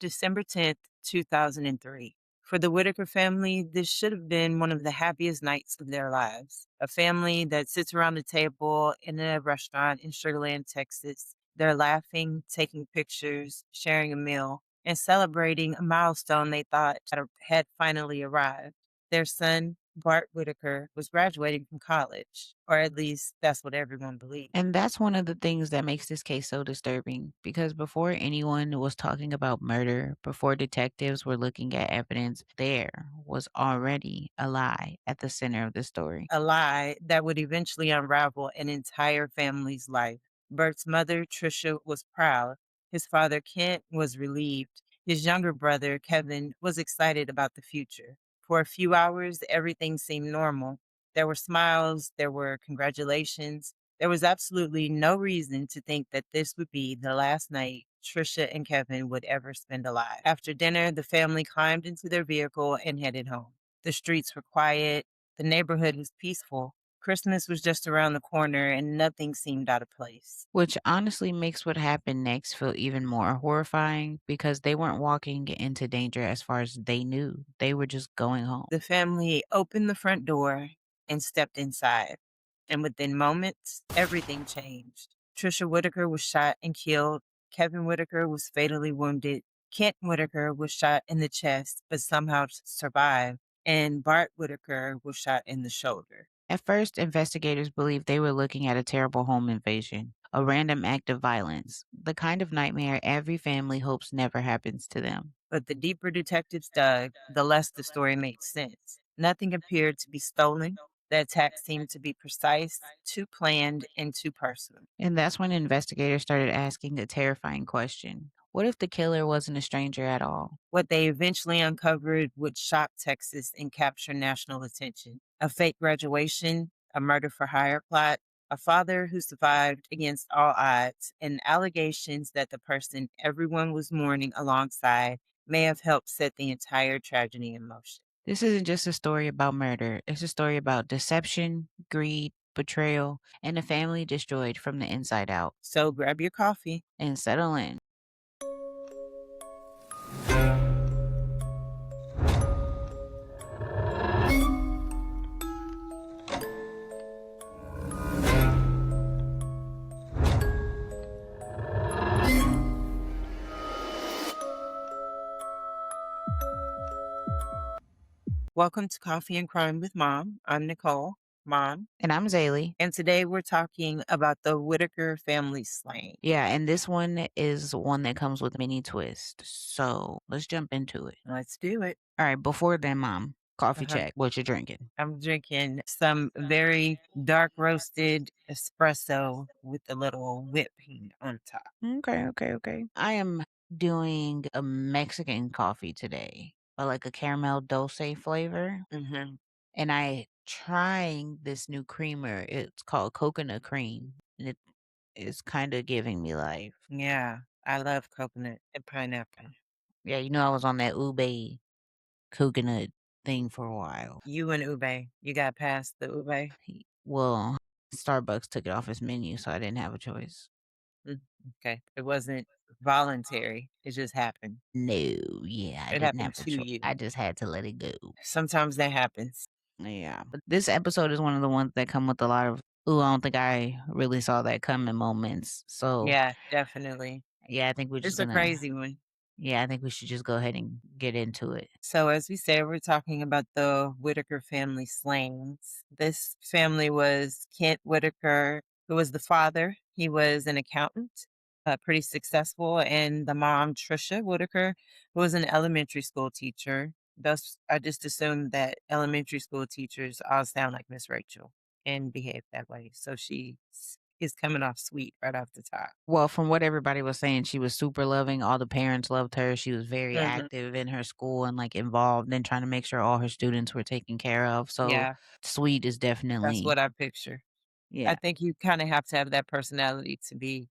December 10th, 2003. For the Whitaker family, this should have been one of the happiest nights of their lives. A family that sits around the table in a restaurant in Sugar Land, Texas. They're laughing, taking pictures, sharing a meal, and celebrating a milestone they thought had finally arrived. Their son, Bart Whitaker, was graduating from college, or at least that's what everyone believed. And that's one of the things that makes this case so disturbing because before anyone was talking about murder, before detectives were looking at evidence, there was already a lie at the center of the story. A lie that would eventually unravel an entire family's life. Bert's mother, Tricia, was proud. His father, Kent, was relieved. His younger brother, Kevin, was excited about the future. For a few hours, everything seemed normal. There were smiles, there were congratulations. There was absolutely no reason to think that this would be the last night Tricia and Kevin would ever spend alive. After dinner, the family climbed into their vehicle and headed home. The streets were quiet. The neighborhood was peaceful. Christmas was just around the corner and nothing seemed out of place. Which honestly makes what happened next feel even more horrifying because they weren't walking into danger as far as they knew. They were just going home. The family opened the front door and stepped inside. And within moments, everything changed. Tricia Whitaker was shot and killed. Kevin Whitaker was fatally wounded. Kent Whitaker was shot in the chest, but somehow survived. And Bart Whitaker was shot in the shoulder. At first, investigators believed they were looking at a terrible home invasion, a random act of violence, the kind of nightmare every family hopes never happens to them. But the deeper detectives dug, the less the story made sense. Nothing appeared to be stolen. The attack seemed to be precise, too planned, and too personal. And that's when investigators started asking a terrifying question. What if the killer wasn't a stranger at all? What they eventually uncovered would shock Texas and capture national attention. A fake graduation, a murder for hire plot, a father who survived against all odds, and allegations that the person everyone was mourning alongside may have helped set the entire tragedy in motion. This isn't just a story about murder, it's a story about deception, greed, betrayal, and a family destroyed from the inside out. So grab your coffee. And settle in. Welcome to Coffee and Crime with Mom. I'm Nicole, Mom, And I'm Zaylee. and today we're talking about the Whitaker family slaying. Yeah, and this one is one that comes with many twists. So let's jump into it. Let's do it. All right, before then, Mom, coffee Uh-huh. check. What you drinking? I'm drinking some very dark roasted espresso with a little whipped cream on top. Okay. I am doing a Mexican coffee today, but like a caramel dulce flavor. Hmm. And I trying this new creamer. It's called coconut cream. And it is kind of giving me life. Yeah, I love coconut and pineapple. Yeah, I was on that ube coconut thing for a while. You and ube, you got past the ube? Well, Starbucks took it off its menu, so I didn't have a choice. Mm, okay, it wasn't voluntary. It just happened. No, yeah, I It didn't happened have a to choice. I you. just had to let it go. Sometimes that happens. Yeah, but this episode is one of the ones that come with a lot of, "Ooh, I don't think I really saw that coming" moments. So, Yeah, definitely. yeah, I think we're just It's a gonna crazy one. yeah, I think we should just go ahead and get into it. So, as we said, we're talking about the Whitaker family slayings. This family was Kent Whitaker, who was the father. He was an accountant, pretty successful, and the mom, Tricia Whitaker, who was an elementary school teacher. Thus, I just assumed that elementary school teachers all sound like Miss Rachel and behave that way. So is coming off sweet right off the top. Well, from what everybody was saying, she was super loving, all the parents loved her, she was very Hmm. active in her school and, like, involved in trying to make sure all her students were taken care of, so Yeah, sweet is that's definitely what I picture. I yeah. think you kinda have to have that personality to be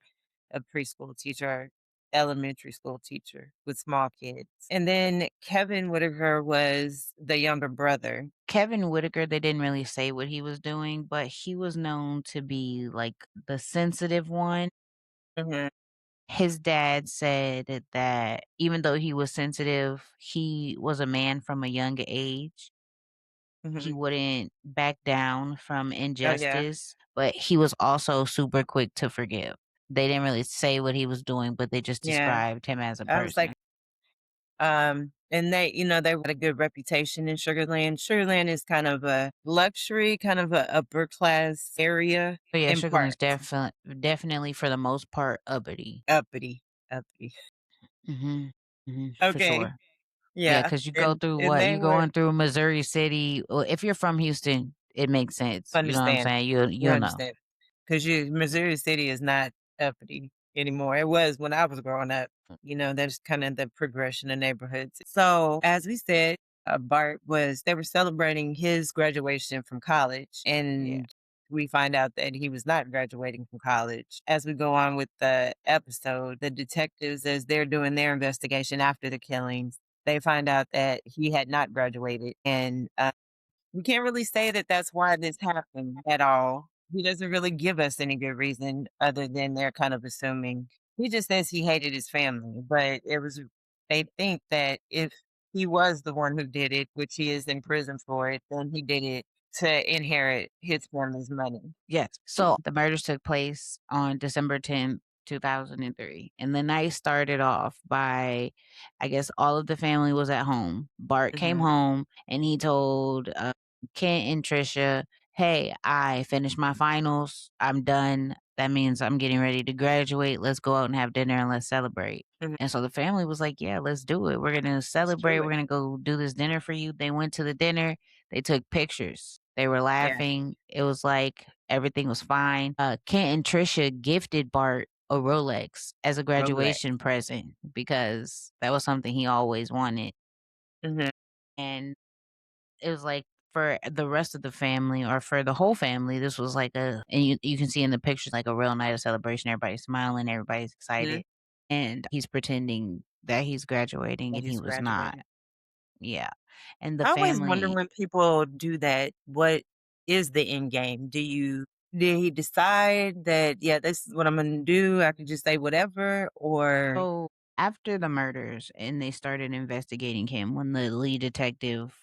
a preschool teacher or elementary school teacher with small kids. And then Kevin Whitaker was the younger brother. Kevin Whitaker, they didn't really say what he was doing, but he was known to be, like, the sensitive one. Mhm. His dad said that even though he was sensitive, he was a man from a young age. He Mhm. wouldn't back down from Oh, yeah. injustice, but he was also super quick to forgive. They didn't really say what he was doing, but they just Yeah. described him as a I was like, person. and they had a good reputation in Sugarland. Sugarland is kind of a luxury, kind of a upper class area But yeah, in Sugarland's parts. definitely for the most part uppity. Uppity, uppity. Mhm. Mhm, for Okay. sure. Yeah, Yeah. because you go And through and what? they You were going through Missouri City. Well, if you're from Houston, it makes sense. You know what I'm understand. saying? You'll You you'll know. understand. 'Cause you Missouri City is not uppity anymore. It was when I was growing up. That's kinda the progression of neighborhoods. So, as we said, Bart was they were celebrating his graduation from college, Yeah. and we find out that he was not graduating from college. As we go on with the episode, the detectives, as they're doing their investigation after the killings, they find out that he had not graduated, and, we can't really say that that's why this happened at all. He doesn't really give us any good reason other than they're kind of assuming. He just says he hated his family, but they think that if he was the one who did it, which he is in prison for it, then he did it to inherit his family's money. Yes. So the murders took place on December 10th, 2003. And the night started off by, I guess, all of the family was at home. Bart came Mhm, home and he told Kent and Tricia, "Hey, I finished my finals. I'm done. That means I'm getting ready to graduate. Let's go out and have dinner and let's celebrate." mhm. And so the family was like, "Yeah, let's do it. We're going to Let's celebrate. do We're it. going to go do this dinner for you." They went to the dinner. They took pictures. They were Yeah, laughing. It was like everything was fine. Kent and Trisha gifted Bart a Rolex as a Rolex. graduation present because that was something he always wanted. Mhm, And it was like for the rest of the family or for the whole family, this was like and you can see in the pictures like a real night of celebration. Everybody's smiling, everybody's mhm. excited. And he's pretending that he's graduating That and he he's was not. graduating. Yeah. And the I always wonder family. when people do that, what is the end game? Did he decide that, yeah, this is what I'm gonna do? I can just say whatever, or So after the murders and they started investigating him, when the lead detective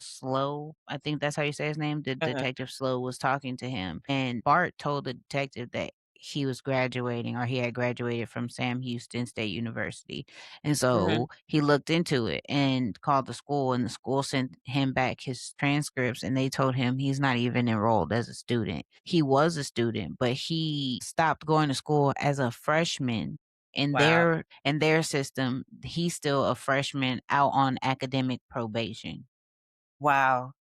Slow, I think that's how you say his name, the uh detective Slow was talking to him, and Bart told the detective that he was graduating or he had graduated from Sam Houston State University. And mhm, so he looked into it and called the school, and the school sent him back his transcripts and they told him he's not even enrolled as a student. He was a student, but he stopped going to school as a freshman wow, in their system. He's still a freshman out on academic probation. wow.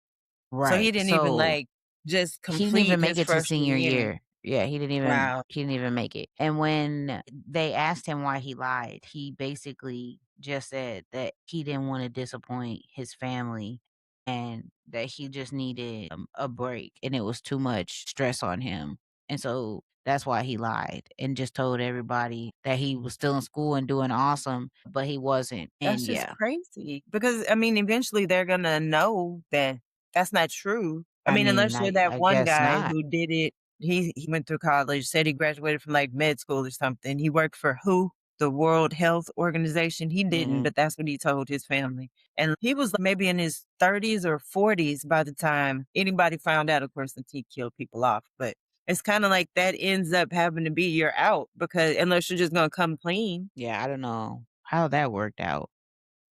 So he Right. didn't even, So like, just he didn't complete even make his it to freshman senior year. year. Yeah, Wow, he didn't even make it. And when they asked him why he lied, he basically just said that he didn't want to disappoint his family and that he just needed a break and it was too much stress on him. And so that's why he lied and just told everybody that he was still in school and doing awesome, but he wasn't. that's And just yeah, crazy because, I mean, eventually they're gonna know that that's not true. I I mean, mean, unless you're that I one guess guy not. who did it. He went through college, said he graduated from, like, med school or something. He worked for WHO? The World Health Organization? He didn't, Mhm. but that's what he told his family, and he was maybe in his 30s or 40s by the time anybody found out, of course, since he killed people off, but it's kinda like that ends up having to be you're out because unless you're just gonna come clean. Yeah, I don't know how that worked out.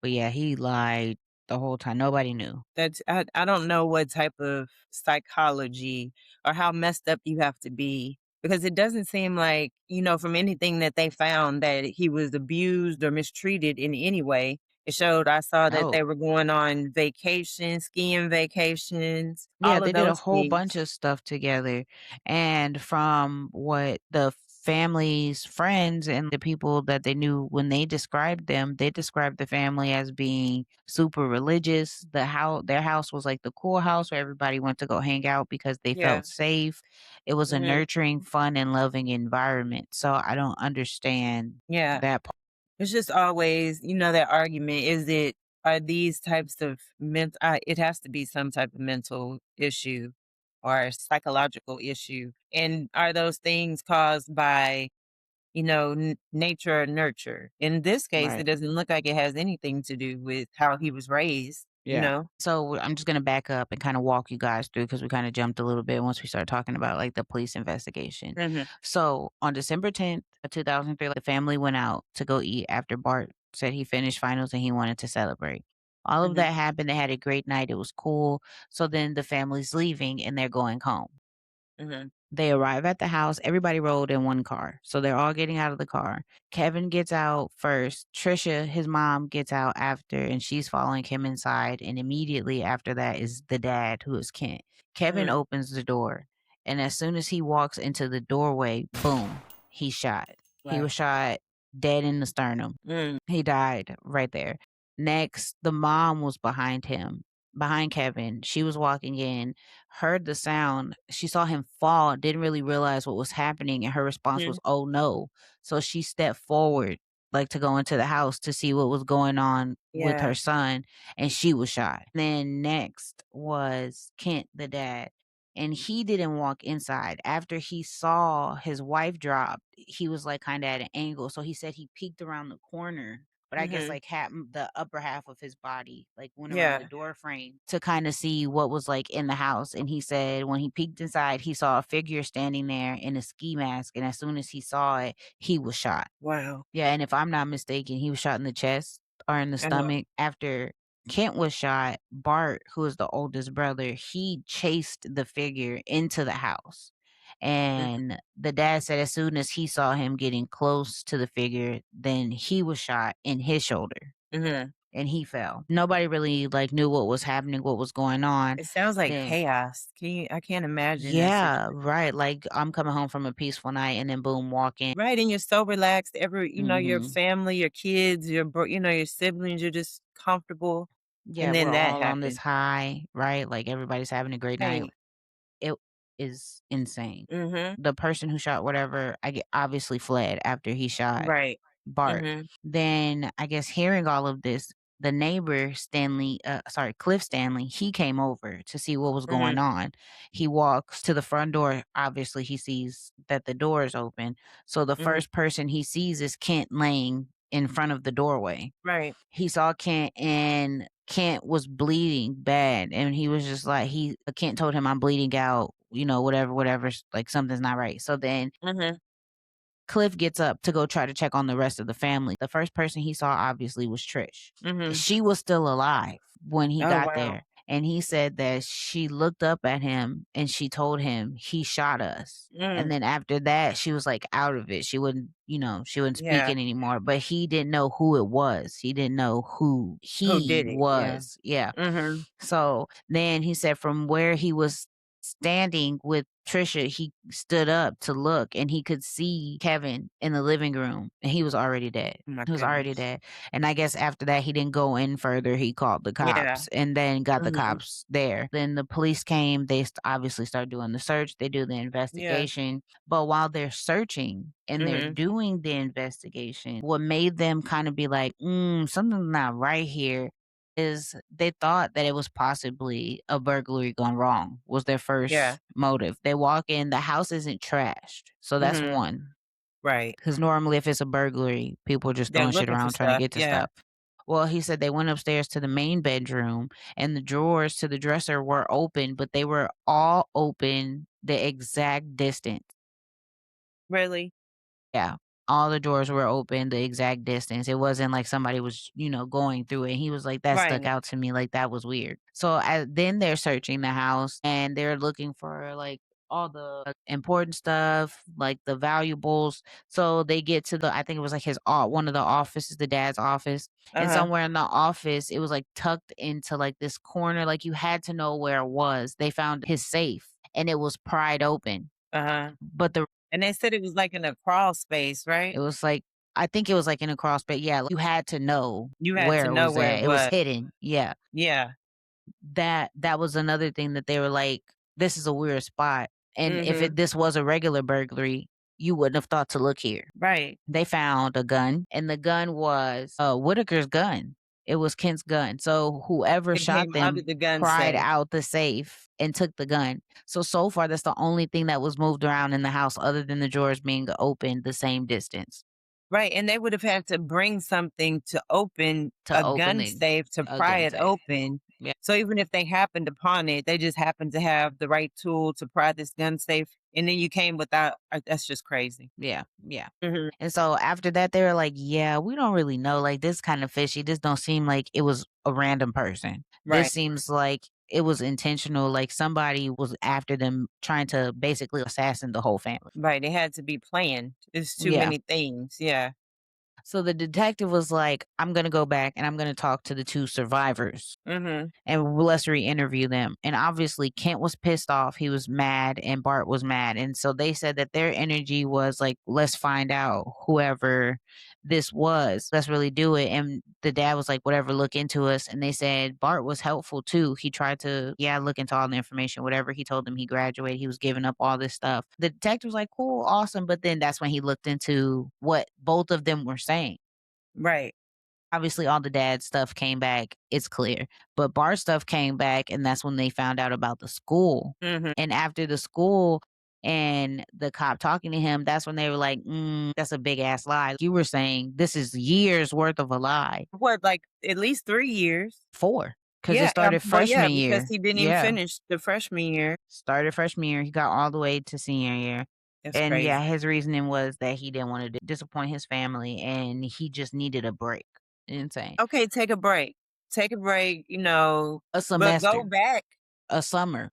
But yeah, he lied the whole time, nobody knew. I don't know what type of psychology or how messed up you have to be because it doesn't seem like, from anything that they found that he was abused or mistreated in any way. I saw that No. they were going on vacations, skiing vacations, Yeah, all they of did a those whole bunch things. of stuff together, and from what the family's friends and the people that they knew when they described them, they described the family as being super religious. Their house was like the cool house where everybody went to go hang out because they Yeah. felt safe. It was a Mhm. nurturing, fun, and loving environment, so I don't understand Yeah. that part. It's just always, that argument. Are these types of it has to be some type of mental issue or psychological issue. And are those things caused by, nature or nurture. In this case, it Right. doesn't look like it has anything to do with how he was raised, you Yeah. know? So I'm just gonna back up and kind of walk you guys through because we kind of jumped a little bit once we started talking about like the police investigation. Mhm, So on December 10th of 2003, the family went out to go eat after Bart said he finished finals and he wanted to celebrate. All of mhm, that happened. They had a great night. It was cool. So then the family's leaving and they're going home. mhm, They arrive at the house. Everybody rolled in one car. So they're all getting out of the car. Kevin gets out first. Tricia, his mom, gets out after, and she's following him inside. And immediately after that is the dad, who is Kent. Kevin mhm. opens the door. And as soon as he walks into the doorway, boom, he's shot. He Wow. was shot dead in the sternum. Mm, He died right there. Next, the mom was behind him, behind Kevin. She was walking in, heard the sound. She saw him fall, didn't really realize what was happening, and her response mhm. was, "Oh no." So she stepped forward, like to go into the house to see what was going on with her Yeah. son, and she was shot. Then next was Kent, the dad. And he didn't walk inside. After he saw his wife drop, he was like kind of at an angle. So he said he peeked around the corner, but I guess Mhm. like had the upper half of his body, like went around the Yeah. door frame to kind of see what was like in the house. And he said when he peeked inside, he saw a figure standing there in a ski mask. And as soon as he saw it, he was shot. Wow. Yeah, and if I'm not mistaken, he was shot in the chest or in the Uh-huh. stomach. After Kent was shot, Bart, who is the oldest brother, he chased the figure into the house. Mhm, And the dad said as soon as he saw him getting close to the figure, then he was shot in his shoulder mhm. and he fell. Nobody really like knew what was happening, what was going on. It sounds like Then chaos. I can't imagine that yeah, situation. right. Like I'm coming home from a peaceful night and then boom, walk in. Right, and you're so relaxed, your Mhm. family, your kids, your siblings, you're just comfortable, Yeah, and we're then that all on this happened. high, right? Like everybody's having a great night. Right. It is insane. Mhm. The person who shot whatever, I get obviously fled after he shot Right. Bart. Mhm. Then I guess hearing all of this, the neighbor Cliff Stanley, he came over to see what was going Mhm. on. He walks to the front door. Obviously, he sees that the door is open. So the Mhm. first person he sees is Kent laying in front of the doorway. Right. He saw Kent and Kent was bleeding bad, and he was just like Kent told him, "I'm bleeding out, whatever, whatever, like something's not right." So then Mhm. Cliff gets up to go try to check on the rest of the family. The first person he saw obviously was Trish. Mhm. She was still alive when he Oh, got wow. there. And he said that she looked up at him and she told him he shot us. And Mm. then after that, she was like out of it. She wouldn't speak it Yeah. anymore. But he didn't know who it was. He didn't know who Who he did it? Yeah. was. Yeah. Mhm. So then he said from where he was standing with Tricia, he stood up to look and he could see Kevin in the living room and he was already dead. Oh my He was already goodness. dead. And I guess after that, he didn't go in further. He called the Yeah. cops and then got the Mhm. cops there. Then the police came. They obviously start doing the search. They do the Yeah. investigation. But while they're searching and they're Mhm. doing the investigation, what made them kind of be like, something's not right here is they thought that it was possibly a burglary gone wrong was their Yeah. first motive. They walk in, the house isn't trashed. So that's Mhm. one. Right. Because normally if it's a burglary, people are just They're throwing shit looking for around trying to stuff. get to Yeah. stuff. Well, he said they went upstairs to the main bedroom and the drawers to the dresser were open, but they were all open the exact distance. Really? Yeah. All the doors were open the exact distance. It wasn't like somebody was, going through it. He was like, that stuck Right. out to me. Like, that was weird. So then they're searching the house and they're looking for like all the important stuff, like the valuables. So they get to I think it was like one of the offices, the dad's office. And Uh-huh. somewhere in the office, it was like tucked into like this corner. Like you had to know where it was. They found his safe and it was pried open. Uh-huh. But And they said it was like in a crawl space, it right? was like I think it was like in a cross, but yeah, like, you had to know You had where to it know was where it at. It was was. hidden. Yeah. Yeah. That was another thing that they were like, this is a weird spot. And if Mhm. this was a regular burglary, you wouldn't have thought to look here. Right. They found a gun, and the gun was Whitaker's gun. It was Kent's gun. So whoever It shot came out of them the gun pried safe. out the safe and took the gun. So far, that's the only thing that was moved around in the house other than the drawers being open the same distance Right, and they would have had to bring something to open to a open gun the safe to a pry gun it safe. open. Yeah, So even if they happened upon it, they just happened to have the right tool to pry this gun safe, and then you came without that's just crazy. yeah, yeah. Mhm. And so after that, they were like, "Yeah, we don't really know. Like this kind of fishy. This don't seem like it was a random person. This Right, seems like it was intentional. Like somebody was after them, trying to basically assassinate the whole family." right, it had to be planned. It's too Yeah. many things, yeah. So the detective was like, "I'm gonna go back and I'm gonna talk to the two survivors." Mhm. And let's re-interview them. And obviously Kent was pissed off. He was mad and Bart was mad. And so they said that their energy was like, let's find out whoever this was. Let's really do it. And the dad was like, whatever, look into us. And they said Bart was helpful too. He tried to, yeah, look into all the information, whatever. He told them he graduated. He was giving up all this stuff. The detective was like, cool, awesome. But then that's when he looked into what both of them were saying. Right. Obviously, all the dad stuff came back, it's clear. But Bart stuff came back, and that's when they found out about the school. Mhm. And after the school and the cop talking to him, that's when they were like, that's a big ass lie. You were saying this is years worth of a lie. What, like, at least 3 years? 4, because it Yeah, started well, yeah, freshman because year. he didn't even Yeah. finish the freshman year. Started freshman year. He got all the way to senior year. That's And yeah, crazy. his reasoning was that he didn't want to disappoint his family and he just needed a break. Insane. Okay, take a break. Take a break, A but go semester, back. a summer.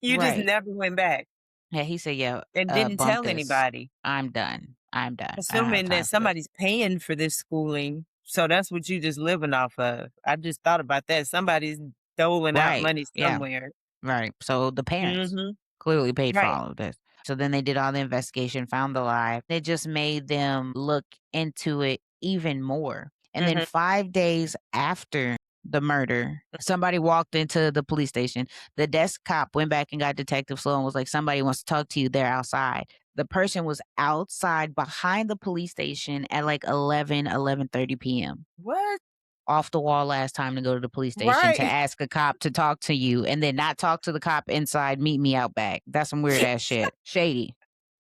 You just Right. never went back Yeah, he said, "Yeah, and didn't bump tell this. anybody, I'm done. I'm done. I don't have assuming that time for this." somebody's paying for this schooling, so that's what you just living off of. I just thought about that. Somebody's doling out Right. money Yeah. somewhere. Right. So the parents Mhm. clearly paid for Right. all of this. So then they did all the investigation, found the lie. They just made them look into it even more. And then Mhm. 5 days after the murder, somebody walked into the police station. The desk cop went back and got Detective Sloan and was like, somebody wants to talk to you. They're outside. The person was outside behind the police station at like 11:30 p.m. What? Off the wall last time to go to the police station to Right. ask a cop to talk to you and then not talk to the cop inside, meet me out back. That's some weird ass shit. Shady.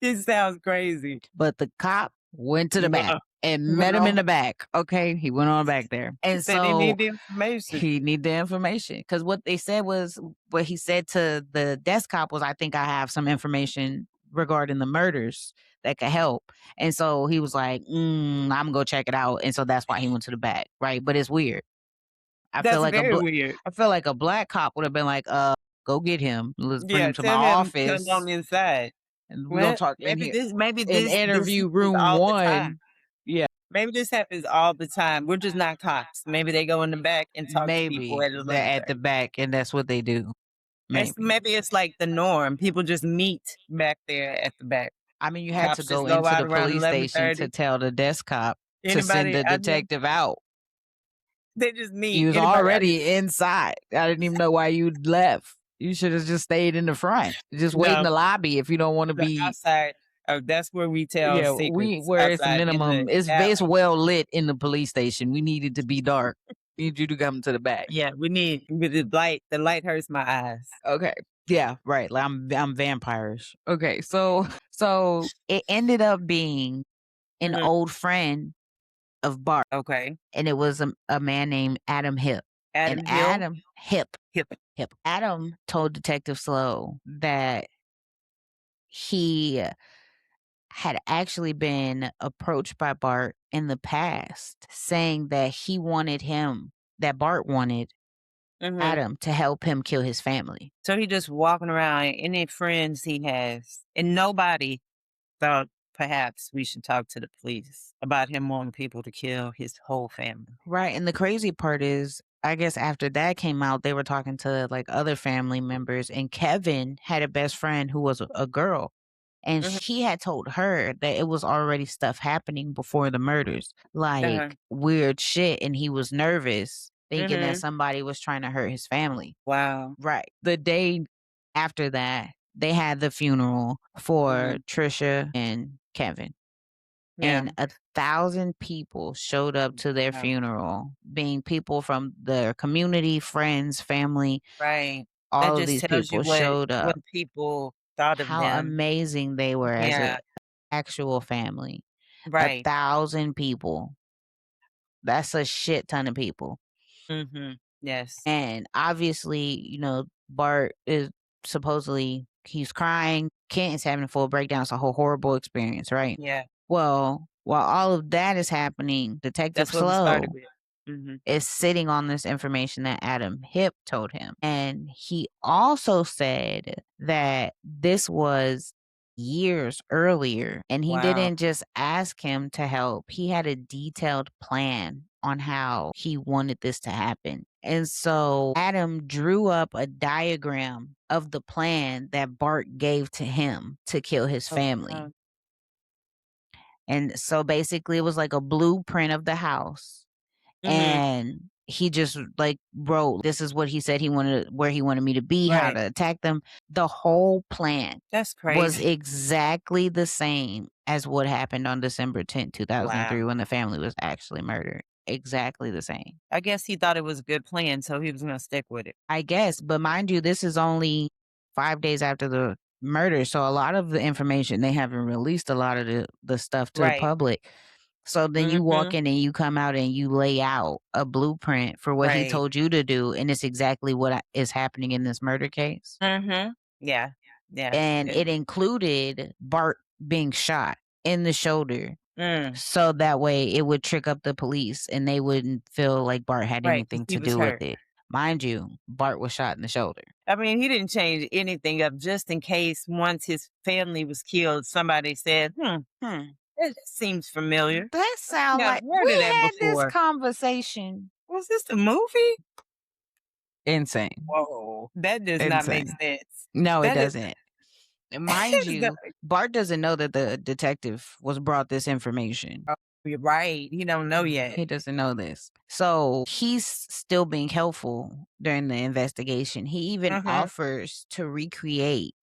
This sounds crazy. But the cop went to the back Nuh-uh. and met Went him in on the back. Okay. He went on back there. He And said he so need the information. he need the information. Cause what they said was what he said to the desk cop was, I think I have some information regarding the murders that could help. And so he was like, I'm gonna go check it out. And so that's why he went to the back. Right. But it's weird. I feel That's like very weird. a black cop would have been like, go get him. Let's bring Yeah, him to my tell him come on office inside. and we're gonna What? talk in Maybe here in this interview happens room all the time. 1. Yeah, Maybe this happens all the time. We're just not cops. Maybe they go in the back and talk to people maybe at they're at the 11:30. back and that's what they do. Maybe. Maybe it's like the norm. People just meet back there at the back. I mean, you had to Cops just go go into out the around police station to 11:30. tell the desk cop to send Anybody the I know, detective out. they just He meet. was Anybody I already inside. I didn't even know why you left. You should have just stayed in the front. Just wait in no, the lobby if you don't want to the be. outside. Oh, that's where we tell Yeah, we secrets where it's outside in the minimum. It's alley. well lit in the police station. We need it to be dark. Need you to come to the back. Yeah, we need with the light. The light hurts my eyes. Okay. Yeah, right. Like I'm vampirish. Okay, so it ended up being an Mhm. old friend of Bart, Okay. and it was a man named Adam Hip. And Adam Hill. Adam Hip Hip. Hip Adam told Detective Slow that he had actually been approached by Bart in the past saying that that Bart wanted Mhm. Adam to help him kill his family. So he just walking around, any friends he has, and nobody thought perhaps we should talk to the police about him wanting people to kill his whole family. Right. And the crazy part is, I guess after that came out, they were talking to like other family members, and Kevin had a best friend who was a girl. And Mhm. she had told her that it was already stuff happening before the murders, Uh-huh. like weird shit. And he was nervous, thinking that Mhm. somebody was trying to hurt his family. Wow. Right. The day after that, they had the funeral for Mhm. Tricia and Kevin. Yeah. and 1,000 people showed up to their Wow. funeral, being people from their community, friends, family. Right. That All of just these tells you people showed what up. people thought of How them. amazing they were as Yeah. a actual family. A Right. 1,000 people. That's a shit ton of people. Mhm. Yes. And obviously, Bart is supposedly he's crying. Kent is having a full breakdown. It's a whole horrible experience, right? Yeah. Well, while all of that is happening, Detective That's what we started Slow with. Mhm. is sitting on this information that Adam Hip told him. And he also said that this was years earlier, and he Wow. didn't just ask him to help. He had a detailed plan on how he wanted this to happen. And so Adam drew up a diagram of the plan that Bart gave to him to kill his Oh, family. wow. And so basically it was like a blueprint of the house, Mhm. and he just like wrote, this is what he said he wanted, where he wanted me to be, how Right. to attack them. The whole plan That's was crazy. exactly the same as what happened on December 10th, Wow. 2003, when the family was actually murdered. Exactly the same. I guess he thought it was a good plan, so he was gonna stick with it. I guess, but mind you, this is only 5 days after the murder, so a lot of the information, they haven't released a lot of the stuff to the Right. public. So then you walk Mhm. in and you come out and you lay out a blueprint for what he Right. told you to do, and it's exactly what is happening in this murder case. Mhm. Yeah. Yeah. And it included Bart being shot in the shoulder, Mm. so that way it would trick up the police and they wouldn't feel like Bart had Right, 'cause anything he to was do with hurt. it. Mind you, Bart was shot in the shoulder. I mean, he didn't change anything up just in case once his family was killed, somebody said, it seems familiar. That I think sound I've like heard of we that had this before. conversation. Was this a movie? Insane. Whoa, that does not make Insane. sense. No, it That is doesn't. And mind is not you, Bart doesn't know that the detective was brought this information. oh, you're right, he don't know yet. He doesn't know this. So he's still being helpful during the investigation. He even Mhm. offers to recreate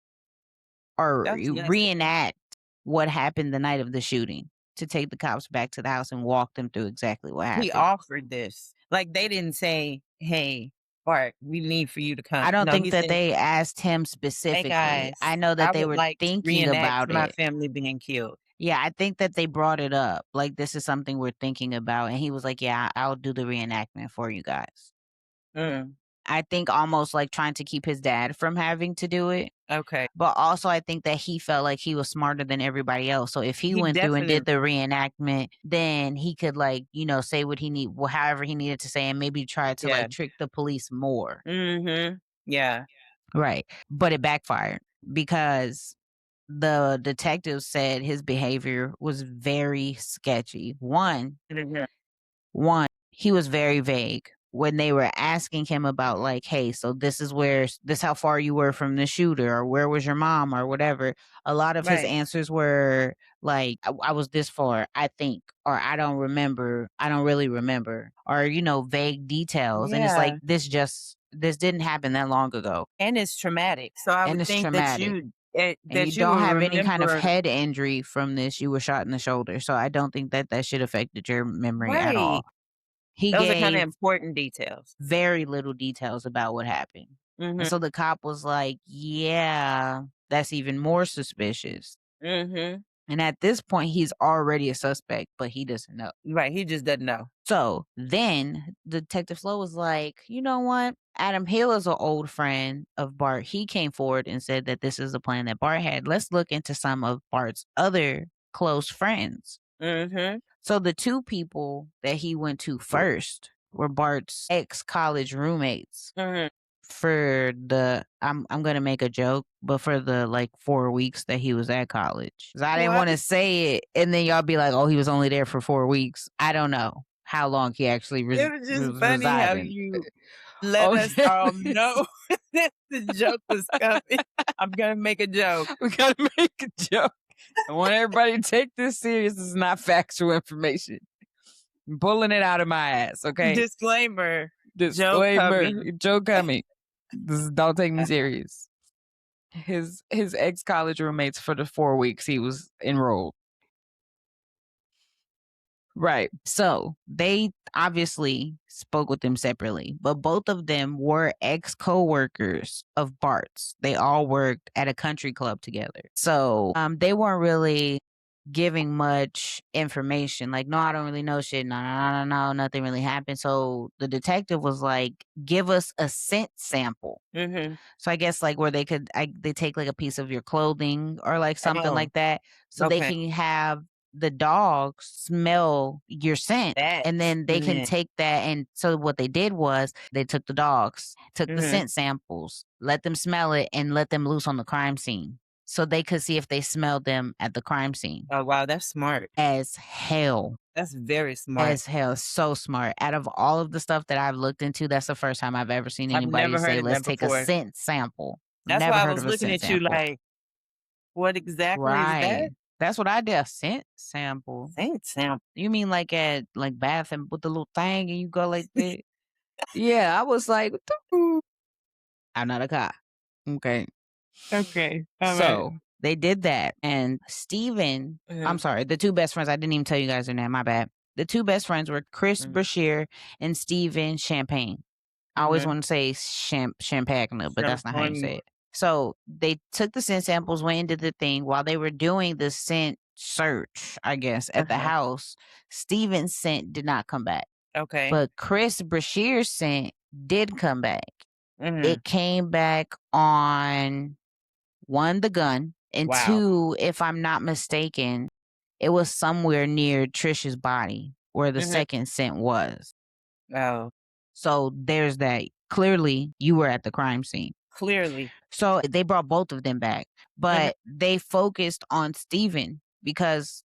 or That's messy. reenact what happened the night of the shooting, to take the cops back to the house and walk them through exactly what He happened. offered this. Like, they didn't say, "Hey, Bart, we need for you to come." I don't No, think he that said, they asked him "Hey, specifically. guys, I know I that they would were like to thinking reenact about my it. family being killed." Yeah, I think that they brought it up. Like, this is something we're thinking about. And he was like, yeah, I'll do the reenactment for you guys. Mm, I think almost like trying to keep his dad from having to do it. okay. But also, I think that he felt like he was smarter than everybody else. So if he He went through and did definitely the reenactment, then he could, like, say what he need, well, however he needed to say, and maybe try to yeah. like trick the police more. Mhm. Yeah. Right. But it backfired because the detective said his behavior was very sketchy. Mhm. One, he was very vague when they were asking him about, like, hey, so this how far you were from the shooter, or where was your mom, or whatever. A lot of his Right. answers were like, I was this far, I think, or I don't remember, I don't really remember, or vague details. And it's like, Yeah. this didn't happen that long ago, And it's traumatic. So I and would it's think that traumatic. And you that you don't will have any kind of remember. head injury from this. You were shot in the shoulder. So I don't think that should affected your memory at all. Right. He Those are kinda gave important details. very little details about what happened. And Mhm. so the cop was like, yeah, that's even more suspicious. Mhm. And at this point, he's already a suspect, but he doesn't know. Right, he just doesn't know. So then Detective Flo was like, you know what? Adam Hill is an old friend of Bart. He came forward and said that this is the plan that Bart had. Let's look into some of Bart's other close friends. Mhm. So the two people that he went to first were Bart's ex-college roommates Mhm. for the I'm gonna make a joke, but for the like 4 weeks that he was at college. 'Cause I didn't What? want to say it, and then y'all be like, "Oh, he was only there for 4 weeks." I don't know how long he actually It was just was funny how residing. you let Oh, us all know that the joke was coming. I'm gonna make a joke. we gotta make a joke. I want everybody to take this serious. This is not factual information. I'm pulling it out of my ass. Okay. Disclaimer, joke Disclaimer, coming. joke coming. Don't take me serious. His ex college roommates for the 4 weeks he was enrolled. Right. So they obviously spoke with them separately, but both of them were ex co workers of Bart's. They all worked at a country club together. So they weren't really giving much information. Like, no, I don't really know shit. No, no, no, no, no, nothing really happened. So the detective was like, give us a scent sample. Mhm. So I guess like where they take like a piece of your clothing or like something Oh, like that, so they okay. can have the dogs smell your scent. And That's then they can neat. take that. And so what they did was they took the dogs, took the Mhm. scent samples, let them smell it, and let them loose on the crime scene. So they could see if they smelled them at the crime scene. Oh, wow, that's smart. As hell. That's very smart. As hell. So smart. Out of all of the stuff that I've looked into, that's the first time I've ever seen I've anybody never heard say, of let's that take a before. scent sample. That's Never why I heard was of a looking scent at you sample. like, "What exactly is that?" Right. That's what I did. A scent sample. Saint Sam. You mean like at like bath and with the little thing and you go like that? Yeah, I was like, "What the I'm not a cop. Okay. Okay, alright. So they did that. And Steven, I'm Mhm, sorry, the two best friends, I didn't even tell you guys their name, my bad. The two best friends were Chris mm, Brashear and Steven Champagne. I always mhm. want to say champagne, but that's not how you Champagne. say it. So they took the scent samples, went into the thing while they were doing the scent search, I guess, at the Uh-huh. house. Steven's scent did not come back, Okay. but Chris Brashear's scent did come back. Mhm. It came back on one, the gun, and Wow. two, if I'm not mistaken, it was somewhere near Tricia's body where the Mhm. second scent was. Oh, So there's that. Clearly, you were at the crime scene. clearly. So they brought both of them back, Mhm, but they focused on Steven because,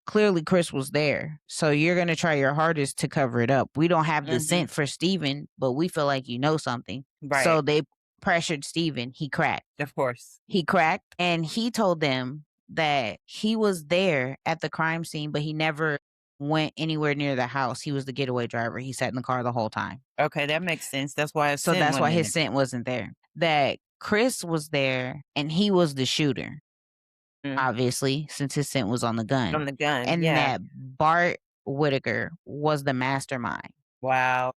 clearly Chris was there. So you're going to try your hardest to cover it up. We don't have the mhm. scent for Steven, but we feel like you know something. Right, So they pressured Steven. He cracked. of course. He cracked and he told them that he was there at the crime scene, but he never went anywhere near the house. He was the getaway driver. He sat in the car the whole time. Okay, that makes sense. That's why a So scent that's why wasn't in his there scent wasn't there. That Chris was there and he was the shooter, mm, obviously, since his scent was on the gun. from the gun, And yeah. that Bart Whitaker was the mastermind. Wow,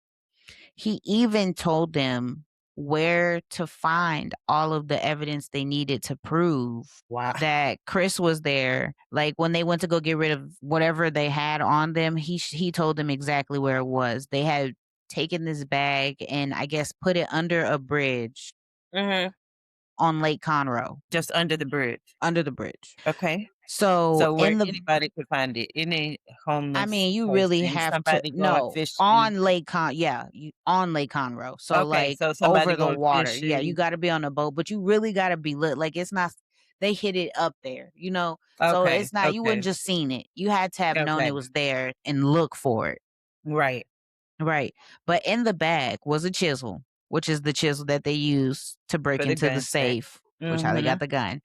He even told them where to find all of the evidence they needed to prove wow. that Chris was there. Like when they went to go get rid of whatever they had on them, he told them exactly where it was. They had taken this bag and I guess put it under a bridge Mhm. on Lake Conroe, Just under the bridge. under the bridge. Okay. So So where in the anybody could find it, any I homeless mean, you really person, have to somebody going no, fishing. on on Lake Conroe. So, Okay, like, so somebody over the going water. Yeah, you fishing. gotta be on a boat, but you really gotta be lit. Like, it's not they hit it up there, So Okay, it's not you wouldn't okay, just seen it. You had to have known okay. it was there and look for it. Right. Right. But in the bag was a chisel, which is the chisel that they use to break For the into the gun safe. safe, which how they got Mhm. the gun.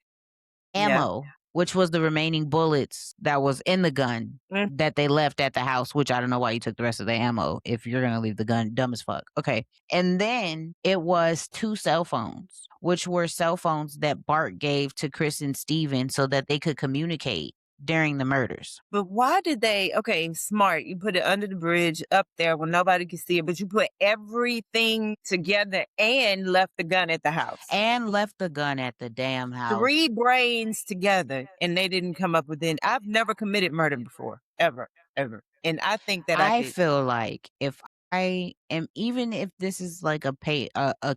Yeah. Ammo, which was the remaining bullets that was in the gun Mm. that they left at the house, which I don't know why you took the rest of the ammo if you're gonna leave the gun. Dumb as fuck. Okay. And then it was two cell phones, which were cell phones that Bart gave to Chris and Steven so that they could communicate during the murders. But why did they okay, smart. You put it under the bridge up there where nobody could see it, but you put everything together and left the gun at the house. And left the gun at the damn house. 3 brains together, and they didn't come up with it. I've never committed murder before, ever, ever, and I think that I I did. feel like if I am even if this is like a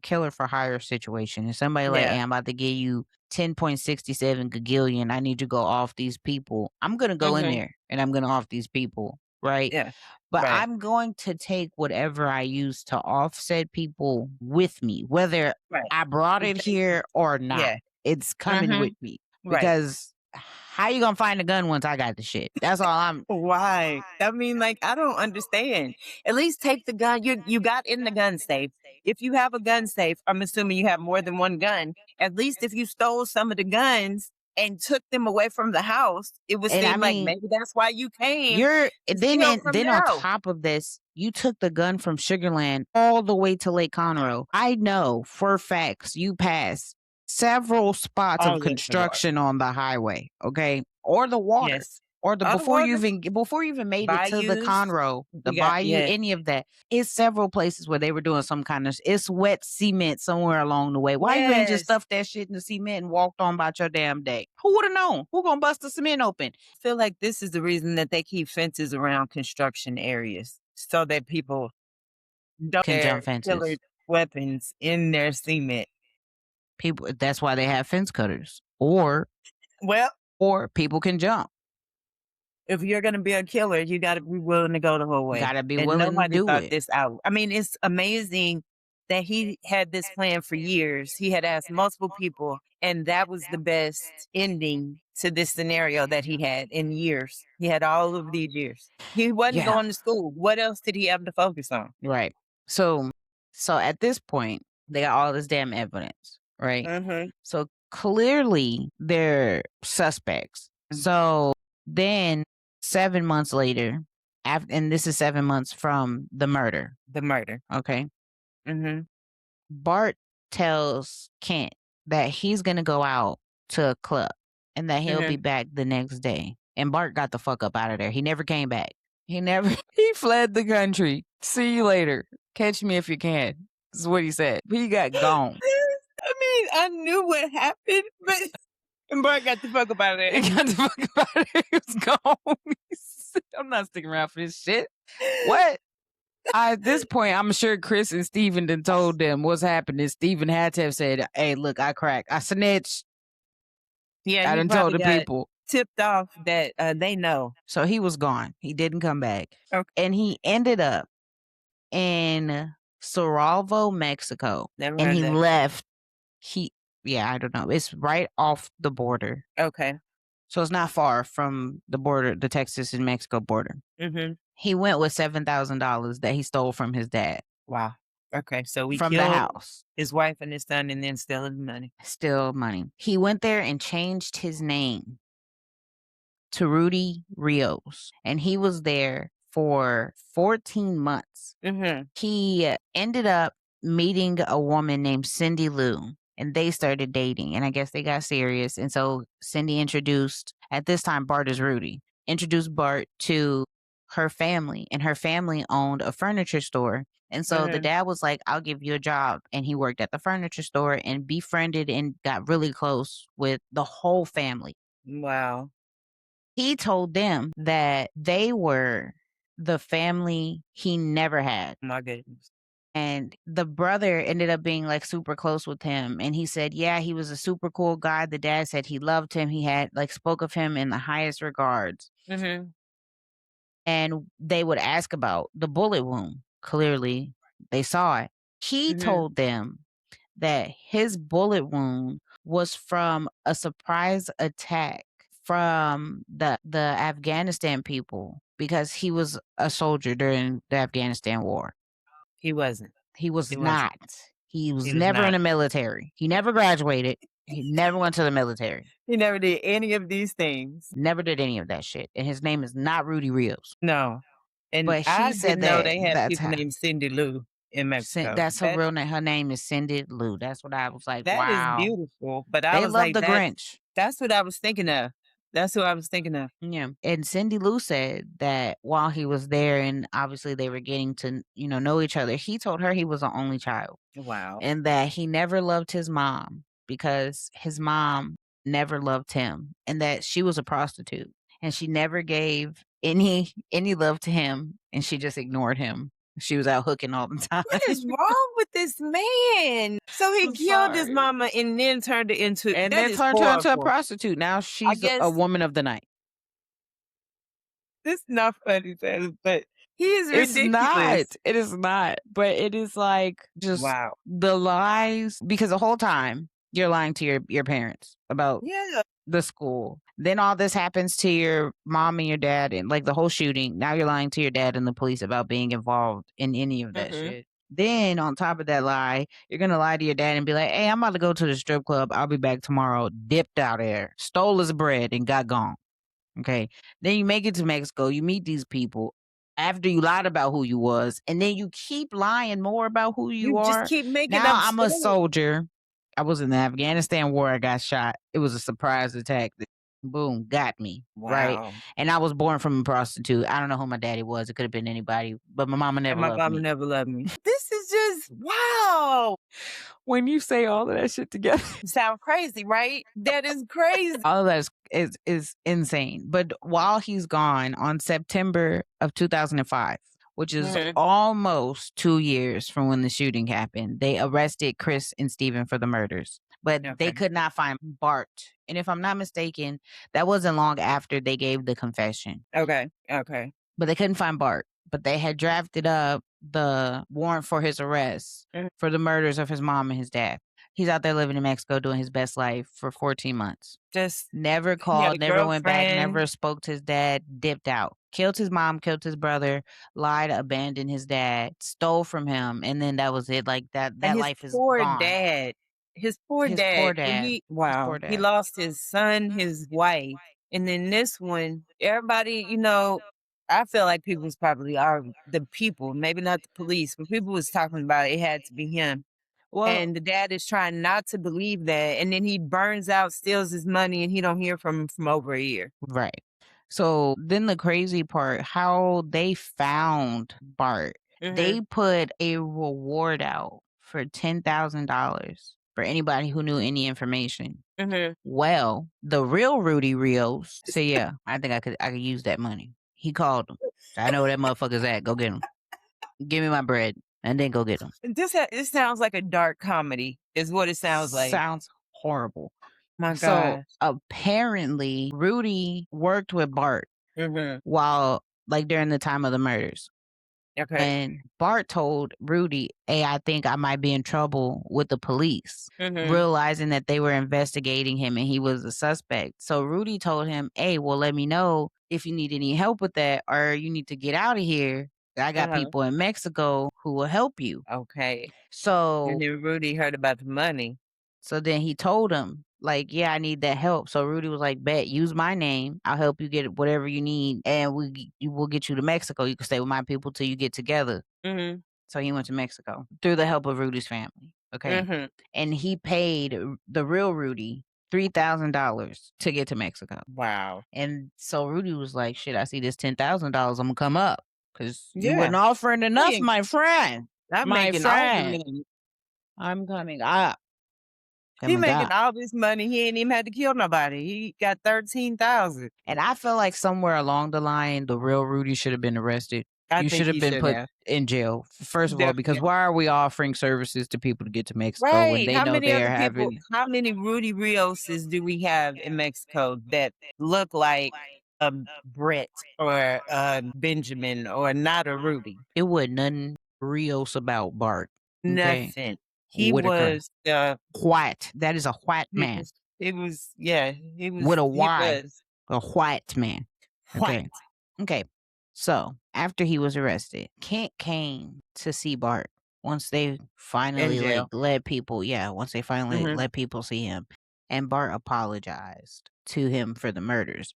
killer for hire situation, and somebody like, Yeah. "Hey, I'm about to give you 10.67 gagillion, I need to go off these people." I'm gonna go in Mhm. there and I'm gonna off these people, right? Yeah. But Right. I'm going to take whatever I use to offset people with me, whether Right. I brought In it case here or not. yeah. It's coming with Mhm. me Right. because how you gonna find a gun once I got the shit? That's all I'm Why? I mean, like, I don't understand. At least take the gun you got in the gun safe. If you have a gun safe, I'm assuming you have more than one gun. At least if you stole some of the guns and took them away from the house, it would and I seem like mean maybe that's why you came You're to steal from then the on house. top of this, you took the gun from Sugarland all the way to Lake Conroe. I know for facts you passed several spots of Always the water. construction on the highway, okay? Or the water. Yes. or the All the water, before you even made it to the bayous. Conroe, the We got bayou, yeah. any of that. It's several places where they were doing some kind of it's wet cement somewhere along the way. Why you ain't just Yes. stuffed that shit in the cement and walked on about your damn day? Who would have known? Who gonna bust the cement open? Feel like this is the reason that they keep fences around construction areas so that people don't Can their jump killer fences. weapons in their cement. People that's why they have fence cutters. Well, Or people can jump. if you're gonna be a killer, you gotta be willing to go the whole way. Gotta be And willing to nobody do thought it. this out. I mean, it's amazing that he had this plan for years. He had asked multiple people, and that was the best ending to this scenario that he had in years. He had all of these years. He wasn't Yeah. going to school. What else did he have to focus on? Right. So so at this point, they got all this damn evidence, right? Mhm. So clearly they're suspects. Mm. So then 7 months later, after, and this is 7 months from the murder, The murder. okay? Mhm. Bart tells Kent that he's going to go out to a club and that he'll be Mhm. back the next day. And Bart got the fuck up out of there. He never came back. He never he fled the country. See you later. Catch me if you can. This is what he said. He got gone. I mean, I knew what happened, but and Bart got the fuck up out of He there. got the fuck up out of there. He was gone. He said, I'm not sticking around for this shit. What? At this point, I'm sure Chris and Steven done told them what's happening. Steven had to have said, hey, look, I cracked. I snitched. Yeah, I he done told probably the got people. tipped off that, they know. So he was gone. He didn't come back. Okay. And he ended up in Soralvo, Mexico. Never And heard he that. left. Yeah, I don't know. It's right off the border. Okay. So it's not far from the border, the Texas and Mexico border. Mhm. He went with $7,000 that he stole from his dad Wow. Okay, so we from the killed house. his wife and his son and then steal his money. Still money. He went there and changed his name to Rudy Rios. And he was there for 14 months. Mhm. He ended up meeting a woman named Cindy Lou. And they started dating. And I guess they got serious. And so Cindy introduced, at this time, Bart is Rudy, introduced Bart to her family. And her family owned a furniture store. And so the Mhm. dad was like, I'll give you a job. And he worked at the furniture store and befriended and got really close with the whole family. Wow. He told them that they were the family he never had. My goodness. And the brother ended up being like super close with him. And he said, yeah, he was a super cool guy. The dad said he loved him. He had like spoke of him in the highest regards. Mhm. And they would ask about the bullet wound. Clearly, they saw it. He Mhm. told them that his bullet wound was from a surprise attack from the Afghanistan people because he was a soldier during the Afghanistan war. He wasn't. He was He wasn't. not. He was He was never in not. the military. He never graduated. He never went to the military. He never did any of these things. Never did any of that shit. And his name is not Rudy Rios. No. And But I he said didn't know that they had that's people how. named Cindy Lou in Mexico. That's her real name. Her name is Cindy Lou. That's what I was like, That is wow. beautiful, but I They was love like, the Grinch. that's what I was thinking of. That's who I was thinking of. Yeah. And Cindy Lou said that while he was there and obviously they were getting to, know each other, he told her he was an only child Wow. and that he never loved his mom because his mom never loved him and that she was a prostitute and she never gave any love to him and she just ignored him. She was out hooking all the time. What is wrong with this man? So he I'm killed his sorry. mama and then turned it into And that then is turned her into a horrible. prostitute. Now I she's a guess woman of the night. this is not funny, Taylor, but he is It's not. ridiculous. It is not. But it is like just Wow. the lies because the whole time you're lying to your parents about Yeah. the school. Then all this happens to your mom and your dad and like the whole shooting. Now you're lying to your dad and the police about being involved in any of that Mhm. shit. Then on top of that lie, you're gonna lie to your dad and be like, hey, I'm about to go to the strip club. I'll be back tomorrow. Dipped out there, stole his bread and got gone. Okay. Then you make it to Mexico. You meet these people after you lied about who you was, and then you keep lying more about who you You just are. keep making Now up I'm a stories. soldier. I was in the Afghanistan war. I got shot. It was a surprise attack. Boom, got me, right? Wow. And I was born from a prostitute. I don't know who my daddy was. It could have been anybody, but my mama And never my loved mama me. never loved me. This is just wow. When you say all of that shit together, Sound crazy, right? That is crazy. all of that is insane. But while he's gone on September of 2005, which is Mhm. almost 2 years from when the shooting happened, they arrested Chris and Steven for the murders. But they Okay. could not find Bart. And if I'm not mistaken, that wasn't long after they gave the confession. Okay. Okay. But they couldn't find Bart. But they had drafted up the warrant for his arrest Mhm. for the murders of his mom and his dad. He's out there living in Mexico doing his best life for 14 months. Just Never he had a called, never went back, girlfriend. never spoke to his dad, dipped out. Killed his mom, killed his brother, lied, abandoned his dad, stole from him, and then that was it. Like And that life is gone. his poor His poor dad, when dad. he His wow, poor he dad. lost his son, his wife, and then this one, everybody, I feel like people was probably are the people, maybe not the police, but people was talking about it had to be him. Well, And the dad is trying not to believe that, and then he burns out, steals his money, and he don't hear from him from over a year. right. So then the crazy part, how they found Bart, Mhm, they put a reward out for $10,000 for anybody who knew any information. mhm. Well, the real Rudy Rios said, "Yeah, I think I could use that money." He called him. I know where that motherfucker's at. Go get him. Give me my bread and then go get him. This sounds like a dark comedy is what it sounds like. Sounds horrible. My So gosh. apparently, Rudy worked with Bart Mhm. while like during the time of the murders. Okay. And Bart told Rudy, "Hey, I think I might be in trouble with the police," Mhm. realizing that they were investigating him and he was a suspect. So Rudy told him, "Hey, well, let me know if you need any help with that or you need to get out of here. I got Uh-huh. people in Mexico who will help you." Okay. And So then Rudy heard about the money. so then he told him, like, "Yeah, I need that help." So Rudy was like, "Bet, use my name. I'll help you get whatever you need, and we'll get you to Mexico. You can stay with my people till you get together." Mhm. So he went to Mexico through the help of Rudy's family. Okay. Mhm. And he paid the real Rudy $3,000 to get to Mexico. Wow. And so Rudy was like, "Shit, I see this $10,000. I'm gonna come up because you Yeah. weren't offering enough, Hey, my friend. I'm My making all the friend, money. I'm coming up, He coming making up." all this money. He ain't even had to kill nobody. He got 13,000. And I feel like somewhere along the line, the real Rudy should have been arrested. I You should think have he been should put have. in jail, first of all, because Definitely. why are we offering services to people to get to Mexico when Right. they know they are having. How many Rudy Rioses do we have in Mexico that look like a Brett or a Benjamin or not a Rudy? It was nothing Rios about Bart, okay? Nothing. He Whitaker. was the White. That is a white he man was it was yeah, he with was a he Y. was A white man. white Okay. Okay. So after he was arrested, Kent came to see Bart once they in finally jail. once they finally Mhm. let people see him. And Bart apologized to him for the murders.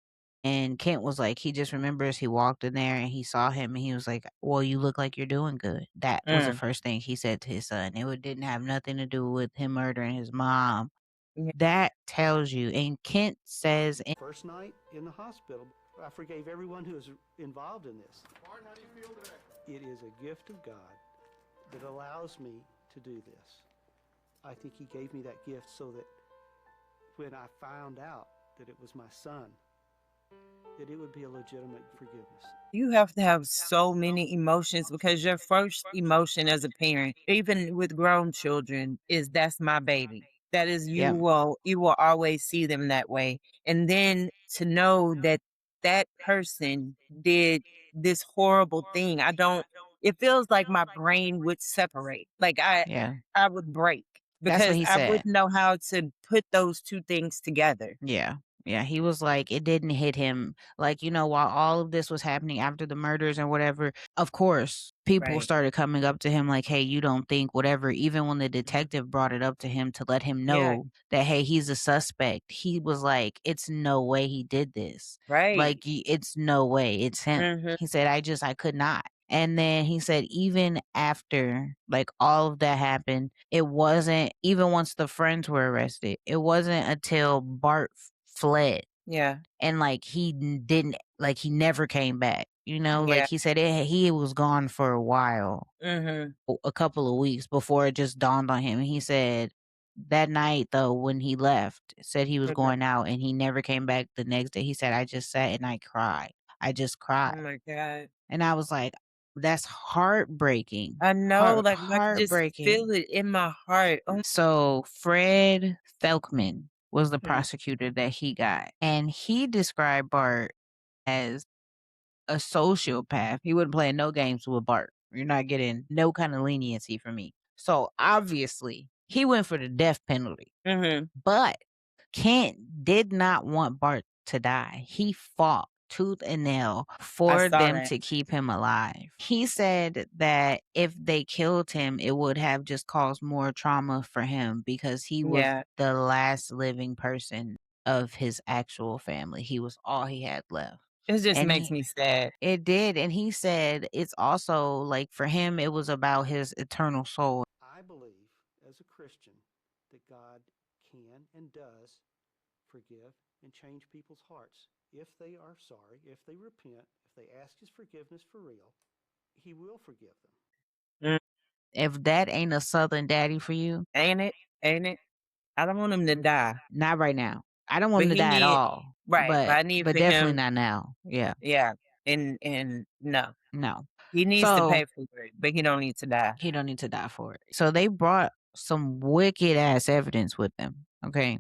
And Kent was like, he just remembers he walked in there and he saw him and he was like, "Well, you look like you're doing good." That was the Mm. first thing he said to his son. Didn't have nothing to do with him murdering his mom. Yeah. That tells you. And Kent says, First night in the hospital, I forgave everyone who was involved in this. Bart, how do you feel today? It is a gift of God that allows me to do this. I think He gave me that gift so that when I found out that it was my son, that it would be a legitimate forgiveness. You have to have so many emotions because your first emotion as a parent, even with grown children, is that's my baby. That is "Yep, you will always see them that way. And then to know that that person did this horrible thing. It feels like my brain would separate. Like yeah." I would break That's what because he I said. wouldn't know how to put those two things together. Yeah. Yeah, he was like, it didn't hit him. Like, while all of this was happening after the murders and whatever, of course, people Right. started coming up to him like, "Hey, you don't think whatever." Even when the detective brought it up to him to let him Yeah. know that, hey, he's a suspect, he was like, "It's no way he did this. Right. Like, it's no way it's him." Hmm. He said, I could not." And then he said, even after like all of that happened, it wasn't even once the friends were arrested, it wasn't until Bart fled Yeah. and like didn't like he never came back. Like Yeah. he said he was gone for a while, Mhm. a couple of weeks before it just dawned on him. And he said that night though when he left, said he was Mhm. going out and he never came back the next day. He said I just sat and I cried. I just Oh cried. my god. And I was like, that's heartbreaking. I know, like, I could just Heartbreaking. feel it in my heart. Oh. So Fred Felkman was the Mhm. prosecutor that he got. And he described Bart as a sociopath. He wouldn't play no games with Bart. You're not getting no kind of leniency from me. So obviously, he went for the death penalty. Mhm. But Kent did not want Bart to die. He fought tooth and nail I for saw them that. to keep him alive. He said that if they killed him, it would have just caused more trauma for him because he was Yeah. the last living person of his actual family. He was all he had left. It just And makes me sad. it did. And he said it's also like for him, it was about his eternal soul. I believe, as a Christian, that God can and does forgive and change people's hearts. If they are sorry, if they repent, if they ask His forgiveness for real, He will forgive them. Mm. If that ain't a Southern daddy for you, Ain't it? Ain't it? I don't want him to die, not right now. I don't want but him to he die at need all, right, but but I need but for definitely him. not now. Yeah, Yeah, and no. no. He needs to So pay for it, but he don't need to die. he don't need to die for it. So they brought some wicked ass evidence with them. Okay,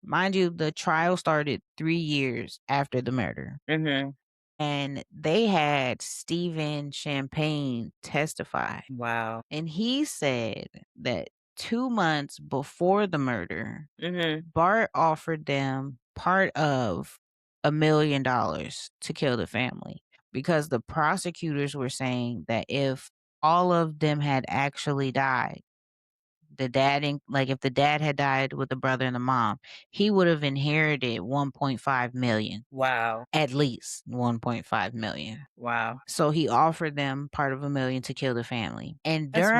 mind you, the trial started 3 years after the murder, Mhm. and they had Stephen Champagne testify. Wow. And he said that 2 months before the murder, Mhm. Bart offered them part of $1 million to kill the family because the prosecutors were saying that if all of them had actually died, like if the dad had died with the brother and the mom, he would have inherited 1.5 million, Wow. at least 1.5 million. Wow. So he offered them part of $1 million to kill the family. And That's r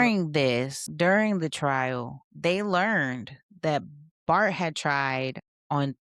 during the trial, they learned that Bart had tried on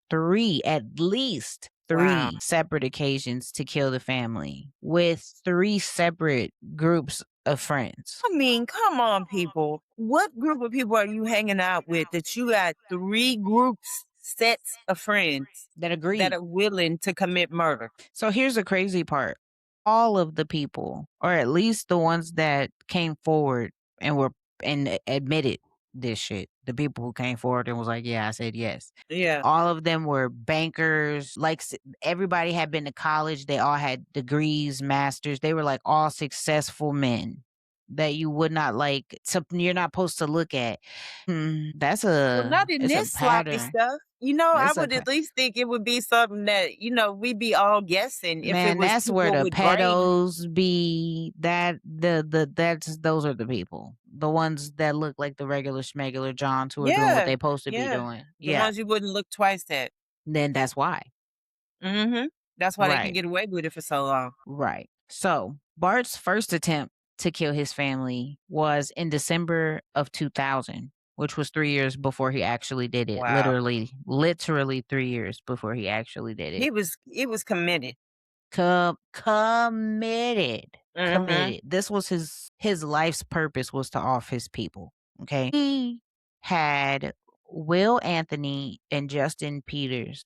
at least wow. 3 separate occasions to kill the family with 3 separate groups of friends I mean, come on, people. What group of people are you hanging out with that you got 3 groups, sets of friends that that agreed. are willing to commit murder? So here's the crazy part. All of the people, or at least the ones that came forward and admitted this shit, the people who came forward and was like, yeah, I said yes. Yeah. All of them were bankers. Like everybody had been to college. They all had degrees, masters. They were like all successful men that you would not like. You're not supposed to look at. Well, not in It's a this sloppy pattern. stuff. I It's a would at least think it would be something that, we'd be all guessing if it Man, was that's where people the with brains. pedos be. Those are the people. The ones that look like the regular schmegular Johns who are doing what Yeah. they supposed to be Yeah. doing. The Yeah. ones you wouldn't look twice at. Then that's why. Mhm. That's why they can Right. get away with it for so long. Right. So Bart's first attempt to kill his family was in December of 2000, which was 3 years before he actually did it. Wow. Literally 3 years before he actually did it. It was committed. Committed. Mhm. Committed. This was his life's purpose was to off his people. Okay. He had Will Anthony and Justin Peters.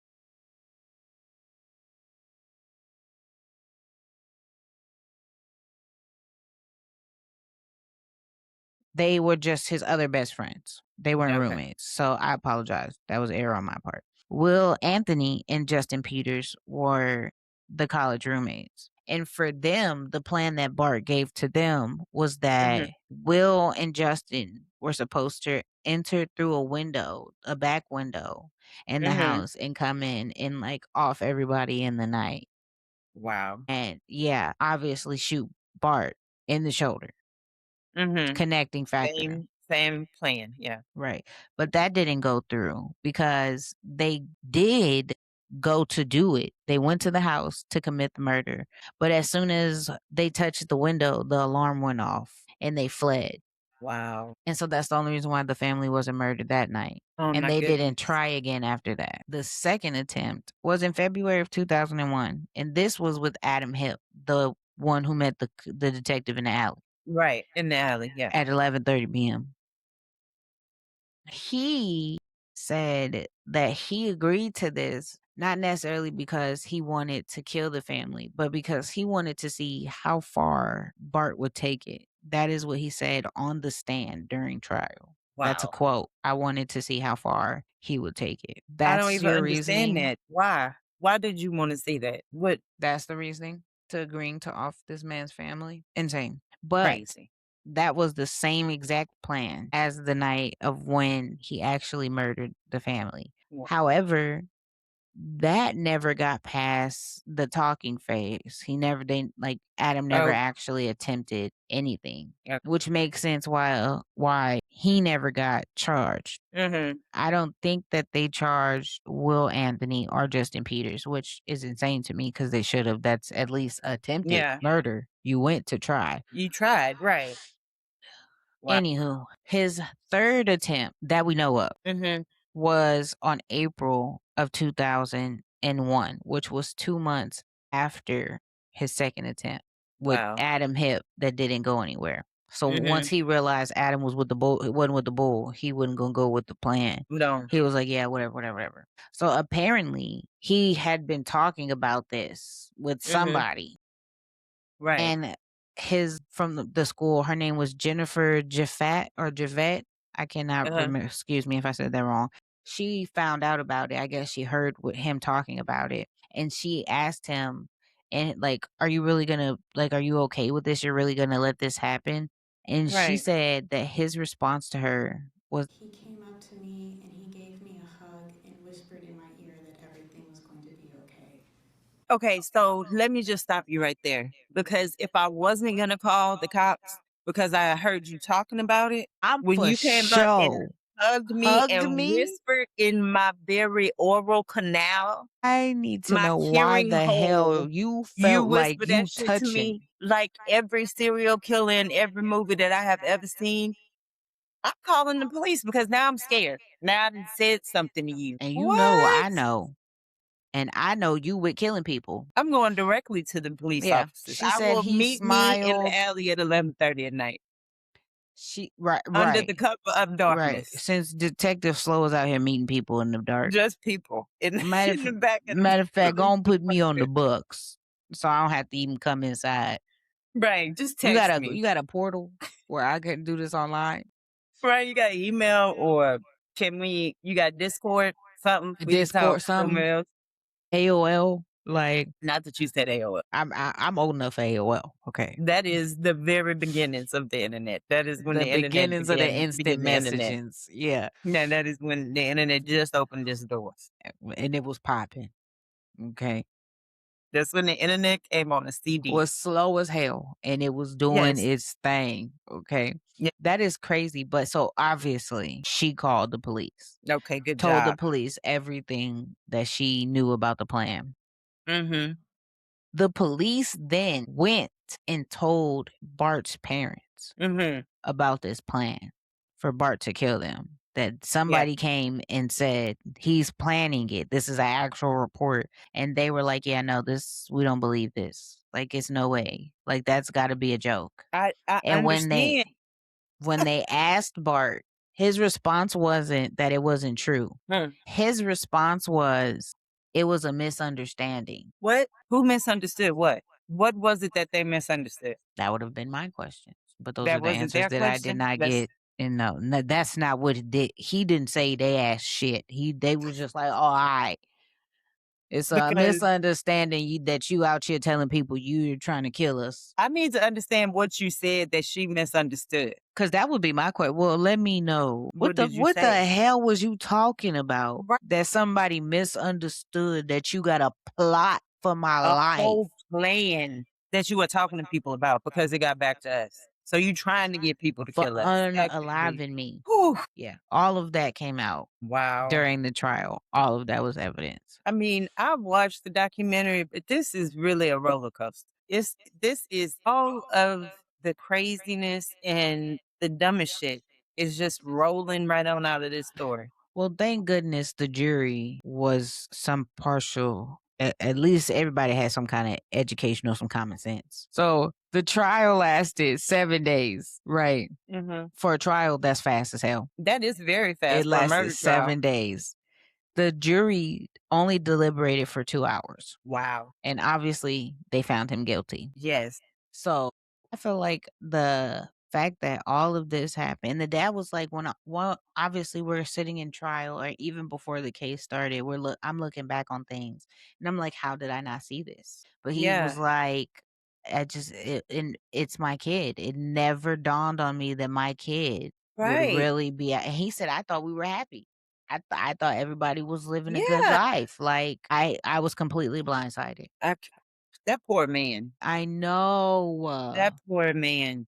They were just his other best friends. They weren't Okay. roommates. So I apologize. That was error on my part. Will Anthony and Justin Peters were the college roommates. And for them, the plan that Bart gave to them was that Mhm. Will and Justin were supposed to enter through a back window in the Mhm. house and come in and like off everybody in the night. Wow. And yeah, obviously shoot Bart in the shoulder, Mhm. connecting factor. Same plan. Yeah. Right. But that didn't go through because they did go to do it. They went to the house to commit the murder. But as soon as they touched the window, the alarm went off and they fled. Wow. And so that's the only reason why the family wasn't murdered that night. Oh And my they didn't goodness. try again after that. The second attempt was in February of 2001, and this was with Adam Hip, the one who met the detective in the alley Right. In the alley. Yeah. at 11:30 p.m. He said that he agreed to this not necessarily because he wanted to kill the family, but because he wanted to see how far Bart would take it. That is what he said on the stand during trial. That's a Wow. quote. I wanted to see how far he would take it. I don't That's even your understand reasoning? that. Why? Why did you want to say that? What That's the reasoning to agreeing to off this man's family? Insane. But crazy. that was the same exact plan as the night of when he actually murdered the family. Wow. However, that never got past the talking phase. Adam never Oh, actually attempted anything, okay. which makes sense why he never got charged. Mhm. I don't think that they charged Will Anthony or Justin Peters, which is insane to me because they should have. That's at least attempted Yeah. murder. You went to try. You tried, right. Wow. Anywho, his third attempt that we know of Mhm. was on April of 2001, which was 2 months after his second attempt with Wow. Adam Hip that didn't go anywhere. So once Mhm. he realized Adam was with the bull, he wasn't with the bull, he wasn't gonna go with the plan. No. He was like, yeah, whatever, whatever, whatever. So apparently he had been talking about this with Mhm. somebody, Right. and his from the school, her name was Jennifer Jaffat or Javette. I cannot Uh-huh. remember. Excuse me if I said that wrong. She found out about it. I guess she heard with him talking about it, and she asked him, and like, "Are you really gonna like? Are you okay with this? You're really gonna let this happen?" And she Right. said that his response to her was, He came up to me and he gave me a hug and whispered in my ear that everything was going to be okay. Okay, so let me just stop you right there because if I wasn't going to call the cops because I heard you talking about it, "I'm when for you came up and sure hugged me hugged and me." whispered in my very oral canal, I need to my know why hearing the hell hole, you you felt like whispered that you shit to touching me me. like every serial killer in every movie that I have ever seen. I'm calling the police because now I'm scared. Now I done said something to you. And you know What? I know. And I know you with killing people. I'm going directly to the police Yeah. officers. She I said will he meet me in the smiled. alley at 11:30 at night She right, under the right, cover of right. darkness. Since Detective Slow is out here meeting people in the dark. Just people in, Matter in of, the back of the matter of fact, go police and put me on the department. books. So I don't have to even come inside. Right. Just You got text a me. you got a portal where I can do this online? Right. You got email or you got Discord, something? We can talk Discord something? somewhere else. AOL? Like Not that you said AOL. I'm old enough for AOL. Okay. That is the very beginnings of the internet. That is when The the internet beginnings of the instant began the internet. messagings. Yeah. Yeah, that is when the internet just opened its doors. And it was popping. Okay. That's when the internet came on a CD. Was slow as hell and it was doing Yes. its thing. Okay. Yeah. That is crazy. But so obviously she called the police, Okay, good told the job. police everything that she knew about the plan. Mhm. The police then went and told Bart's parents Mhm. about this plan for Bart to kill them. That Yeah. somebody came and said he's planning it. This is an actual report. And they were like, yeah, no, we don't believe this. Like, it's no way. Like, that's got to be a joke. I And understand. when they asked Bart, his response wasn't that it wasn't true. Hmm. His response was it was a misunderstanding. What? Who misunderstood what? What was it that they misunderstood? That would have been my question. But those are That the wasn't answers their that I did question? not That's get. And no, that's not what it did. He didn't say they asked shit. They was just like, oh, all right. It's a because misunderstanding that you out here telling people you're trying to kill us. I need to understand what you said that she misunderstood. Cause that would be my question. Well, let me know What did you what the say? hell was you talking about Right. that somebody misunderstood that you got a plot for my A life whole plan that you were talking to people about because it got back to us. So you trying to get people to for kill us. That's crazy. unaliving me. Whew. Yeah, all of that came out Wow. during the trial. All of that was evidence. I mean, I've watched the documentary, but this is really a roller coaster. This is all of the craziness and the dumbest shit is just rolling right on out of this door. Well, thank goodness the jury was some partial. At least everybody had some kind of education or some common sense. So the trial lasted 7 days, right? Mhm. For a trial, that's fast as hell. That is very It fast for a lasted murder trial. 7 days. The jury only deliberated for 2 hours. Wow. And obviously, they found him guilty. Yes. So I feel like the fact that all of this happened, the dad was like, well, obviously we're sitting in trial, or even before the case started, I'm looking back on things, and I'm like, how did I not see this? But he was Yeah. like, and it's my kid. It never dawned on me that my kid would Right. really be. And he said, I thought we were happy. I thought everybody was living a good Yeah. life. Like I was completely blindsided. I c That poor man. I know. That poor man.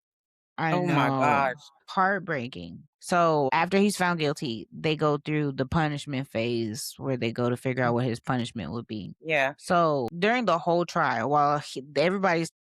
I Oh my know. gosh. Heartbreaking. So after he's found guilty, they go through the punishment phase where they go to figure out what his punishment would be. Yeah. So during the whole trial, while everybody's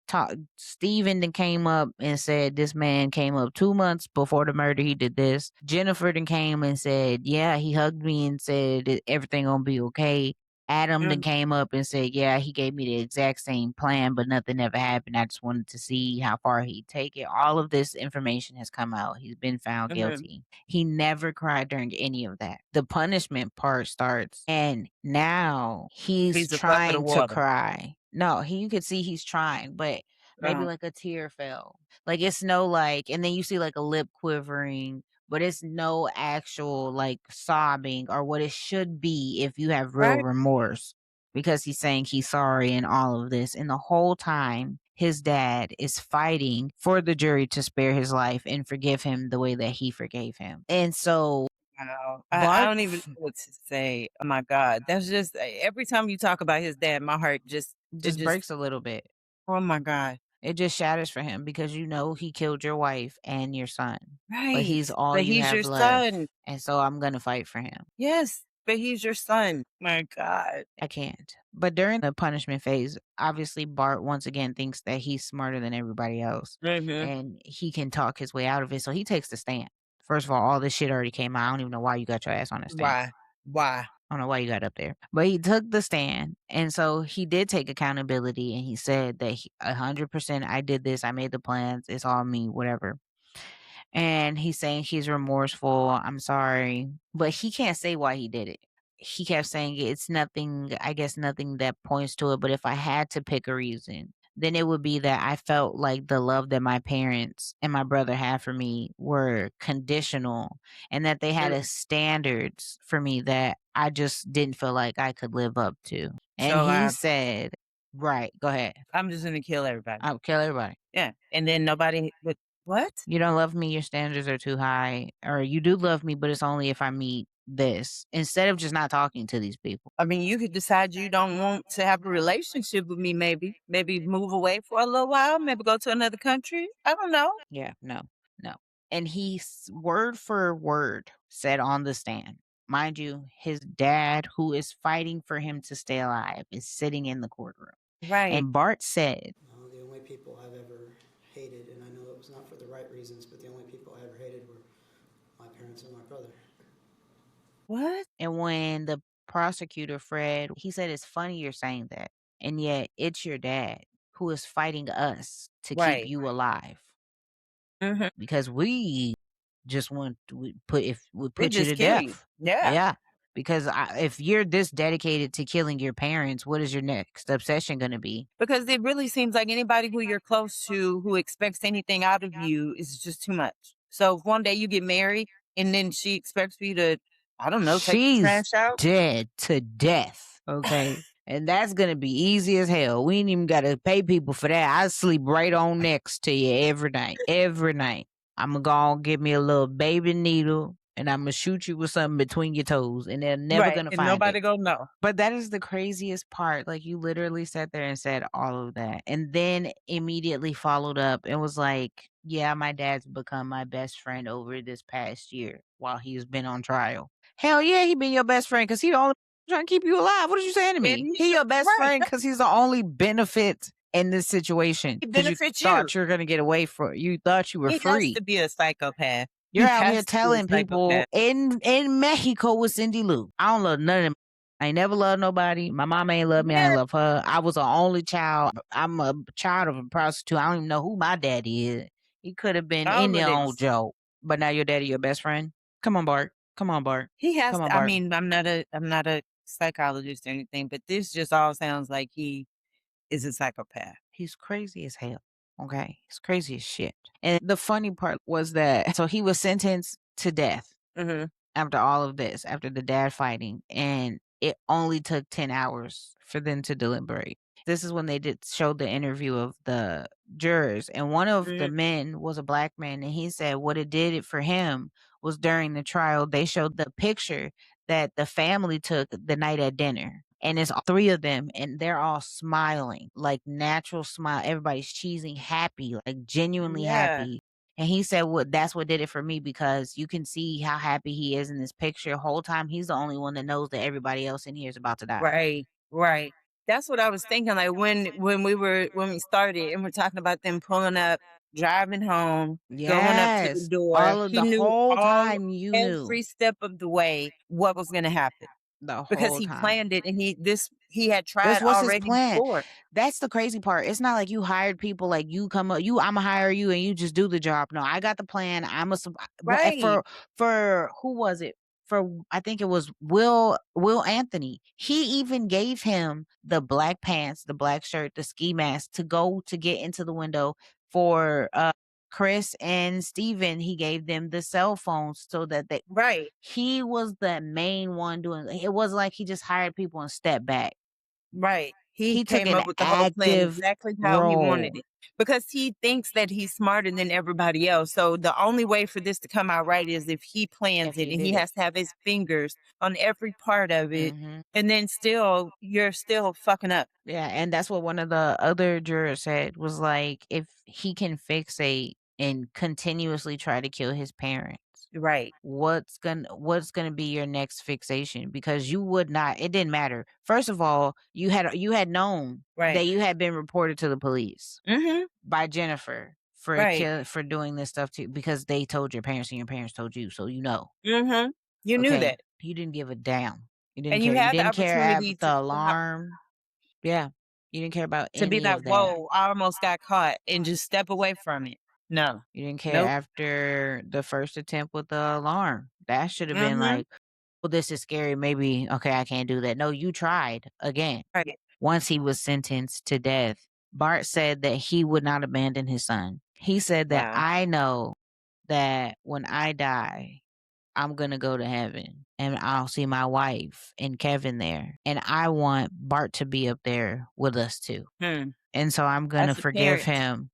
Steven then came up and said this man came up 2 months before the murder. He did this. Jennifer then came and said, yeah, he hugged me and said everything gonna be okay. Adam then Mhm. came up and said, yeah, he gave me the exact same plan, but nothing ever happened. I just wanted to see how far he'd take it. All of this information has come out. He's been found Mhm. guilty. He never cried during any of that. The punishment part starts, and now he's He's a bucket of trying to water. cry. No, you could see he's trying, but maybe Uh, like a tear fell. Like it's no like, and then you see like a lip quivering, but it's no actual like sobbing or what it should be if you have real right? remorse, because he's saying he's sorry and all of this. And the whole time, his dad is fighting for the jury to spare his life and forgive him the way that he forgave him. And so Wow. I Bart don't even know what to say. Oh my god. That's just every time you talk about his dad, my heart just it just just breaks a little bit. oh my god. It just shatters for him because he killed your wife and your son, but Right. he's all But you he's your have left. son. And so I'm going to fight for him. Yes. But he's your son. My god. I can't. But during the punishment phase, obviously Bart once again thinks that he's smarter than everybody else Mhm. and he can talk his way out of it. So he takes the stand. First of all this shit already came out. I don't even know why you got your ass on the stand. Why? Why? I don't know why you got up there. But he took the stand. And so he did take accountability and he said that 100% I did this. I made the plans. It's all me, whatever. And he's saying he's remorseful. I'm sorry. But he can't say why he did it. He kept saying it's nothing, I guess nothing that points to it. But if I had to pick a reason, then it would be that I felt like the love that my parents and my brother had for me were conditional and that they had Mm. a standards for me that I just didn't feel like I could live up to. And So he said, right, go ahead. I'm just gonna kill everybody. I'll kill everybody. Yeah. And then nobody but what? You don't love me, your standards are too high, or you do love me, but it's only if I meet this, instead of just not talking to these people. I mean, you could decide you don't want to have a relationship with me, maybe. Maybe move away for a little while, maybe go to another country. I don't know. Yeah, no, no. And word for word said on the stand, mind you, his dad, who is fighting for him to stay alive, is sitting in the courtroom. Right. And Bart said, The only people I've ever hated, and I know it was not for the right reasons, but the only people I ever hated were my parents and my brother. What? and when the prosecutor, Fred, he said, it's funny you're saying that. And yet it's your dad who is fighting us to keep Right. you alive. Mhm. Because we just want we We put you just to kill you. death. Yeah. Yeah. Because if you're this dedicated to killing your parents, what is your next obsession going to be? Because it really seems like anybody who you're close to who expects anything out of you is just too much. So if one day you get married and then she expects for you to, I don't know, take the She's trash out. dead to death. Okay. And that's going to be easy as hell. We ain't even got to pay people for that. I sleep right on next to you every night. Every night. I'm going to go and get me a little baby needle and I'm going to shoot you with something between your toes and they're never Right. going to And find nobody it. gonna know. But that is the craziest part. Like you literally sat there and said all of that and then immediately followed up and was like, yeah, my dad's become my best friend over this past year while he's been on trial. Hell yeah, he been your best friend because he the only trying to keep you alive. What are you saying to And me? he He should your best right. friend because he's the only benefit in this situation He because you benefits you. thought you were gonna get away from you thought you were He has free. to be a psychopath. You're He out here has to be a telling people psychopath. in Mexico with Cindy Lou. I don't love none of them. I ain't never loved nobody. My mom ain't love me. I Yeah. ain't love her. I was an only child. I'm a child of a prostitute. I don't even know who my daddy is. He could have been All any of old this. Joe. But now your daddy your best friend? Come on, Bart. Come on, Bart. He has Come on, to, I Bart. mean, I'm not a psychologist or anything, but this just all sounds like he is a psychopath. He's crazy as hell. Okay. He's crazy as shit. And the funny part was that so he was sentenced to death Mhm. after all of this, after the dad fighting, and it only took 10 hours for them to deliberate. This is when they did show the interview of the jurors, and one of the Mhm. men was a black man, and he said what it did it for him was during the trial, they showed the picture that the family took the night at dinner. And it's all three of them, and they're all smiling, like natural smile. Everybody's cheesing, happy, like genuinely Yeah. happy. And he said, "What? That's what did it for me because you can see how happy he is in this picture. Whole time, he's the only one that knows that everybody else in here is about to die." Right. Right. That's what I was thinking. Like when we started and we're talking about them pulling up, driving home, going up to the Yes, door. all of He the knew whole time you knew every step of the way what was gonna happen the because whole he time. planned it and he had This tried was his already plan. before. That's the crazy part. It's not like you hired people like you come up, you I'ma hire you and you just do the job. No, I got the plan. I'm a Right. for who was it? For I think it was Will Anthony. He even gave him the black pants, the black shirt, the ski mask to go to get into the window for Chris and Steven. He gave them the cell phones so that Right. he was the main one doing it. Wasn't like he just hired people and stepped back. Right. He He took came an up with the whole plan active exactly how he wanted role. it because he thinks that he's smarter than everybody else. So the only way for this to come out right is if he plans If it he and he did it. has to have his fingers on every part of it. Mhm. And then still, you're still fucking up. Yeah, and that's what one of the other jurors said was like, if he can fixate and continuously try to kill his parents, Right. what's gonna be your next fixation? Because you would not it didn't matter. First of all, you had known that Right. you had been reported to the police Mm-hmm. by Jennifer Right. for doing this stuff to because they told your parents and your parents told you, so you know. Mm-hmm. You knew Okay, that. you didn't give a damn. You didn't And you care. You had the didn't care at opportunity the to stop, alarm. Yeah, you didn't care about to be any like, of that. whoa, I almost got caught and just step away from it. No. You didn't care Nope. after the first attempt with the alarm. That should have been Mm-hmm. like, "Well, this is scary. Maybe okay, I can't do that." No, you tried again. Right. Once he was sentenced to death, Bart said that he would not abandon his son. He said that Wow. I know that when I die, I'm gonna go to heaven and I'll see my wife and Kevin there. And I want Bart to be up there with us too. Hmm. And so I'm gonna That's a forgive parent. him.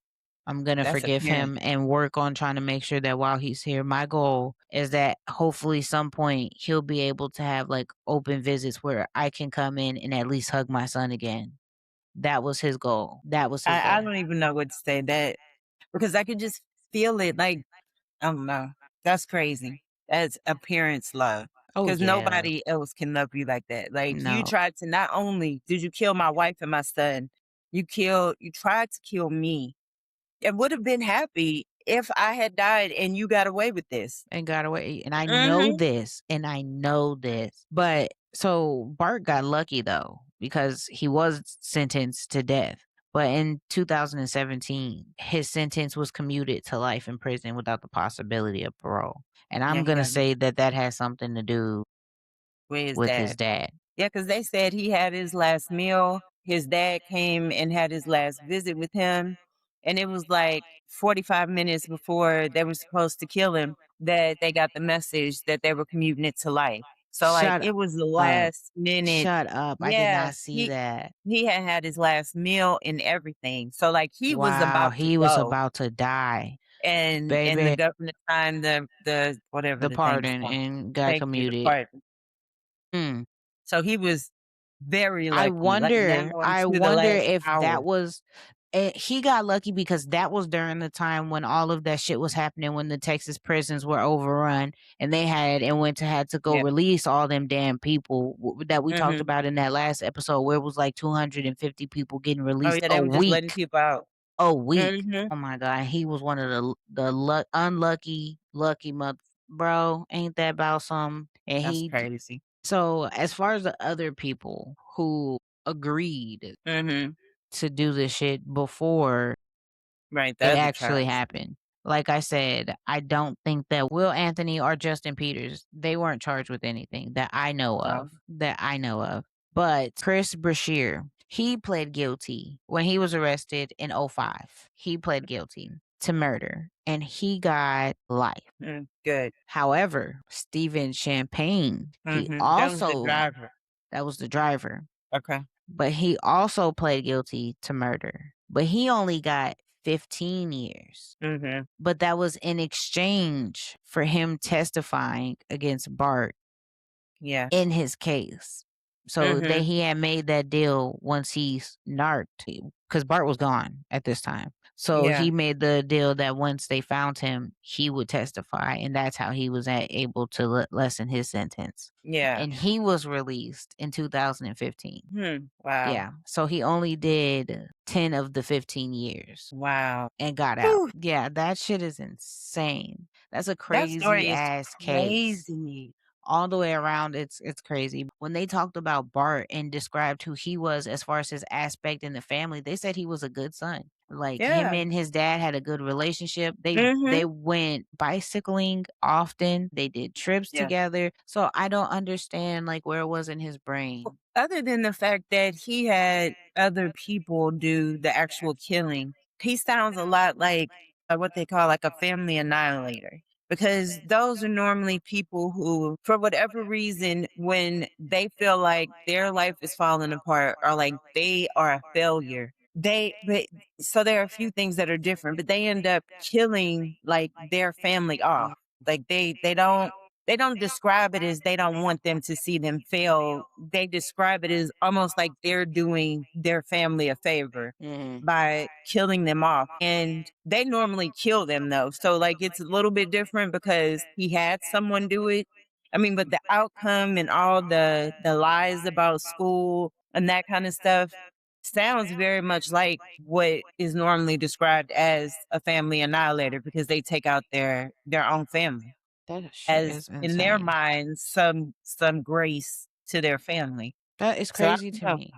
I'm gonna That's a forgive parent. him and work on trying to make sure that while he's here, my goal is that hopefully some point he'll be able to have like open visits where I can come in and at least hug my son again. That was his goal. That was his I goal. don't even know what to say that because I could just feel it. Like, I don't know. That's crazy. That's a parent's love Oh because yeah. nobody else can love you like that. Like, you No. tried to not only did you kill my wife and my son, you tried to kill me. I would have been happy if I had died and you got away with this. And got away. And I know Mhm. this, and I know this. But so Bart got lucky though, because he was sentenced to death. But in 2017, his sentence was commuted to life in prison without the possibility of parole. And Yeah, I'm he going to got say that that has something to do with his with his dad. dad. Yeah, because they said he had his last meal. His dad came and had his last visit with him. And it was like 45 minutes before they were supposed to kill him that they got the message that they were commuting it to life. So, like, Shut it was the up. last minute. Shut up. I did Yeah, not see that. he had had his last meal and everything. So, like, he was Wow. about to He was go, about to die. and the Baby, governor signed the whatever the the thing is pardon called. and got Thank you, the commuted. pardon. Mm. So he was very I lucky, like, wonder down I to the wonder last if that hour. was And he got lucky because that was during the time when all of that shit was happening, when the Texas prisons were overrun and they had to go Yeah. release all them damn people that we talked Mhm. about in that last episode, where it was like 250 people getting Oh, released yeah, a they were just letting week. people out. A week. Mhm. Oh my god, he was one of the unlucky lucky mother, bro. Ain't that about something? And That's he crazy. so as far as the other people who agreed Mhm. to do this shit before Right, the it other actually tribes. happened. Like I said, I don't think that Will Anthony or Justin Peters, they weren't charged with anything that I know Oh. of. That I know of. But Chris Brashear, he pled guilty when he was arrested in '05. He pled guilty to murder and he got life. Good. However, Stephen Champagne, he Mhm. That was the also, driver. that was the driver, Okay. but he also pled guilty to murder. But he only got 15 years. Mhm. But that was in exchange for him testifying against Bart Yeah. in his case. So Mhm. he had made that deal once he's narked, because Bart was gone at this time. So Yeah. he made the deal that once they found him, he would testify, and that's how he was able to lessen his sentence. Yeah. And he was released in 2015. Wow. Yeah. So he only did 10 of the 15 years Wow. and got out. Whew. Yeah, that shit is insane. That's a That crazy story is ass case. crazy. All the way around, it's crazy. When they talked about Bart and described who he was as far as his aspect in the family, they said he was a good son. Like him Yeah. and his dad had a good relationship. Mhm. They went bicycling often. They did trips Yeah. together. So I don't understand like where it was in his brain. Other than the fact that he had other people do the actual killing, he sounds a lot like what they call like a family annihilator. Because those are normally people who, for whatever reason, when they feel like their life is falling apart or like they are a failure, but so there are a few things that are different, but they end up killing like their family off. Like they don't describe it as they don't want them to see them fail. They describe it as almost like they're doing their family a favor Mhm. by killing them off. And they normally kill them though. So like it's a little bit different because he had someone do it. I mean, but the outcome and all the lies about school and that kind of stuff sounds very much like what is normally described as a family annihilator because they take out their own family That shit as is in their insane. minds some grace to their family. That is So I crazy don't to know. me.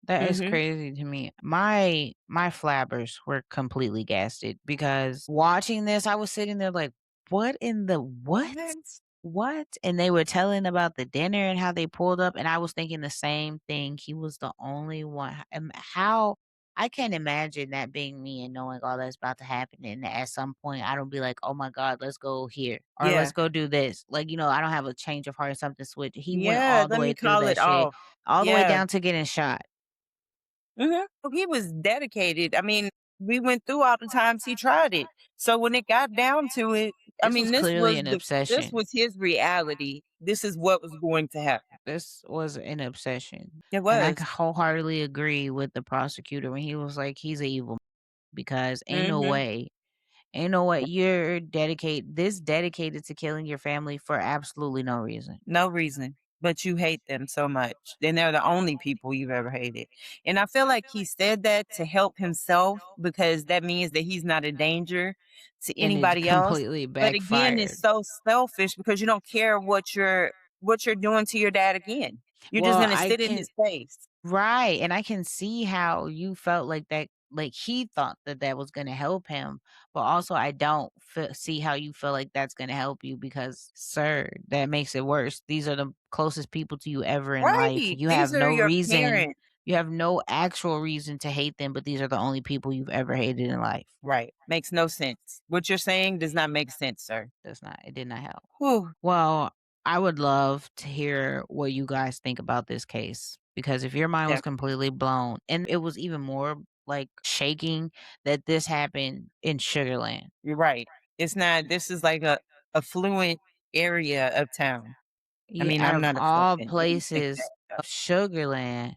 That is Mhm. crazy to me. My flabbers were completely gasted because watching this, I was sitting there like, "What in the what? What? What?" And they were telling about the dinner and how they pulled up, and I was thinking the same thing. He was the only one. And how I can't imagine that being me and knowing all that's about to happen. And at some point, I don't be like, "Oh my god, let's go here or let's Yeah. go do this." Like I don't have a change of heart or something switch. He went Yeah, all the let way me through call that it shit, off. all the way Yeah. down to getting shot. Well, he was dedicated. I mean, we went through all the times he tried it. So when it got down to it, I This was mean, clearly an this obsession. was his reality. This is what was going to happen. This was an obsession. It And I was. wholeheartedly agree with the prosecutor when he was like, he's an evil because Mhm. ain't no way you're dedicated to killing your family for absolutely no reason. No reason, but you hate them so much. And they're the only people you've ever hated. And I feel like he said that to help himself because that means that he's not a danger to And it anybody else. completely But again, it's backfired. so selfish because you don't care what you're doing to your dad again. You're just Well, gonna I sit in can his face. Right, and I can see how you felt like that, like he thought that that was gonna help him, but also I don't see how you feel like that's gonna help you because, sir, that makes it worse. These are the closest people to you ever in life. Right. These are your parents. You have no actual reason to hate them, but these are the only people you've ever hated in life. Right. Makes no sense. What you're saying does not make sense, sir. It did not help. Whew. Well, I would love to hear what you guys think about this case because if your mind was Yeah. completely blown and it was even more like shaking that this happened in Sugarland. You're right. It's not this is like a affluent area of town. I Yeah, mean, out I'm of not all affluent. Let me take places, that Sugarland,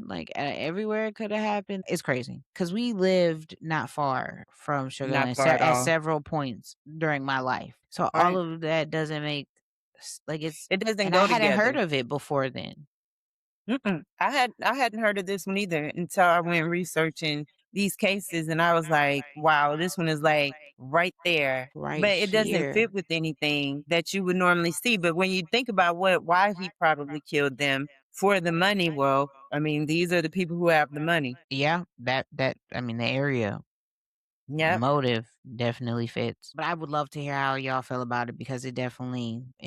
like, everywhere it coulda happened. It's crazy because we lived not far from Not Sugarland far at at all. several points during my life. So all Right? of that doesn't make like, it's It doesn't and I go hadn't heard together. of it before then. Mm-mm. I hadn't heard of this one either until I went researching these cases, and I was like, "Wow, this one is like right there." Right But it doesn't here. fit with anything that you would normally see. But when you think about why he probably killed them for the money, well, I mean, these are the people who have the money. Yeah, that I mean, the area, the Yep. motive definitely fits. But I would love to hear how y'all feel about it because it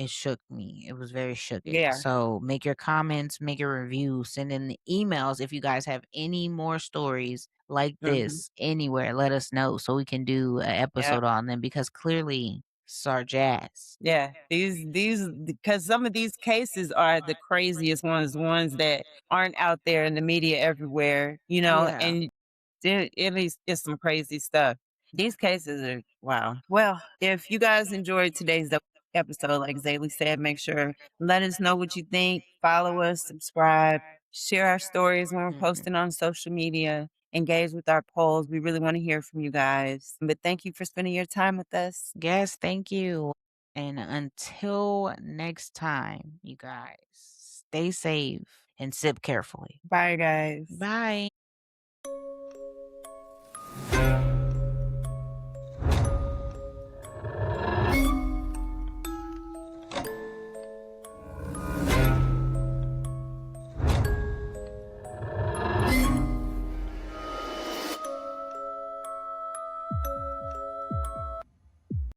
shook me. It was very shooking. Yeah. So make your comments, make your review, send in the emails if you guys have any more stories like Hmm. this anywhere. Let us know so we can do an Yep. episode on them because clearly Sarjazz. Yeah, these because some of these cases are the craziest ones that aren't out there in the media everywhere, Yeah. and it's some crazy stuff. These cases are wow. Well, if you guys enjoyed today's episode, like Zaylee said, make sure let us know what you think. Follow us, subscribe, share our stories when we're Mhm. posting on social media. Engage with our polls. We really want to hear from you guys. But thank you for spending your time with us. Yes, thank you. And until next time, you guys, stay safe and sip carefully. Bye, guys. Bye.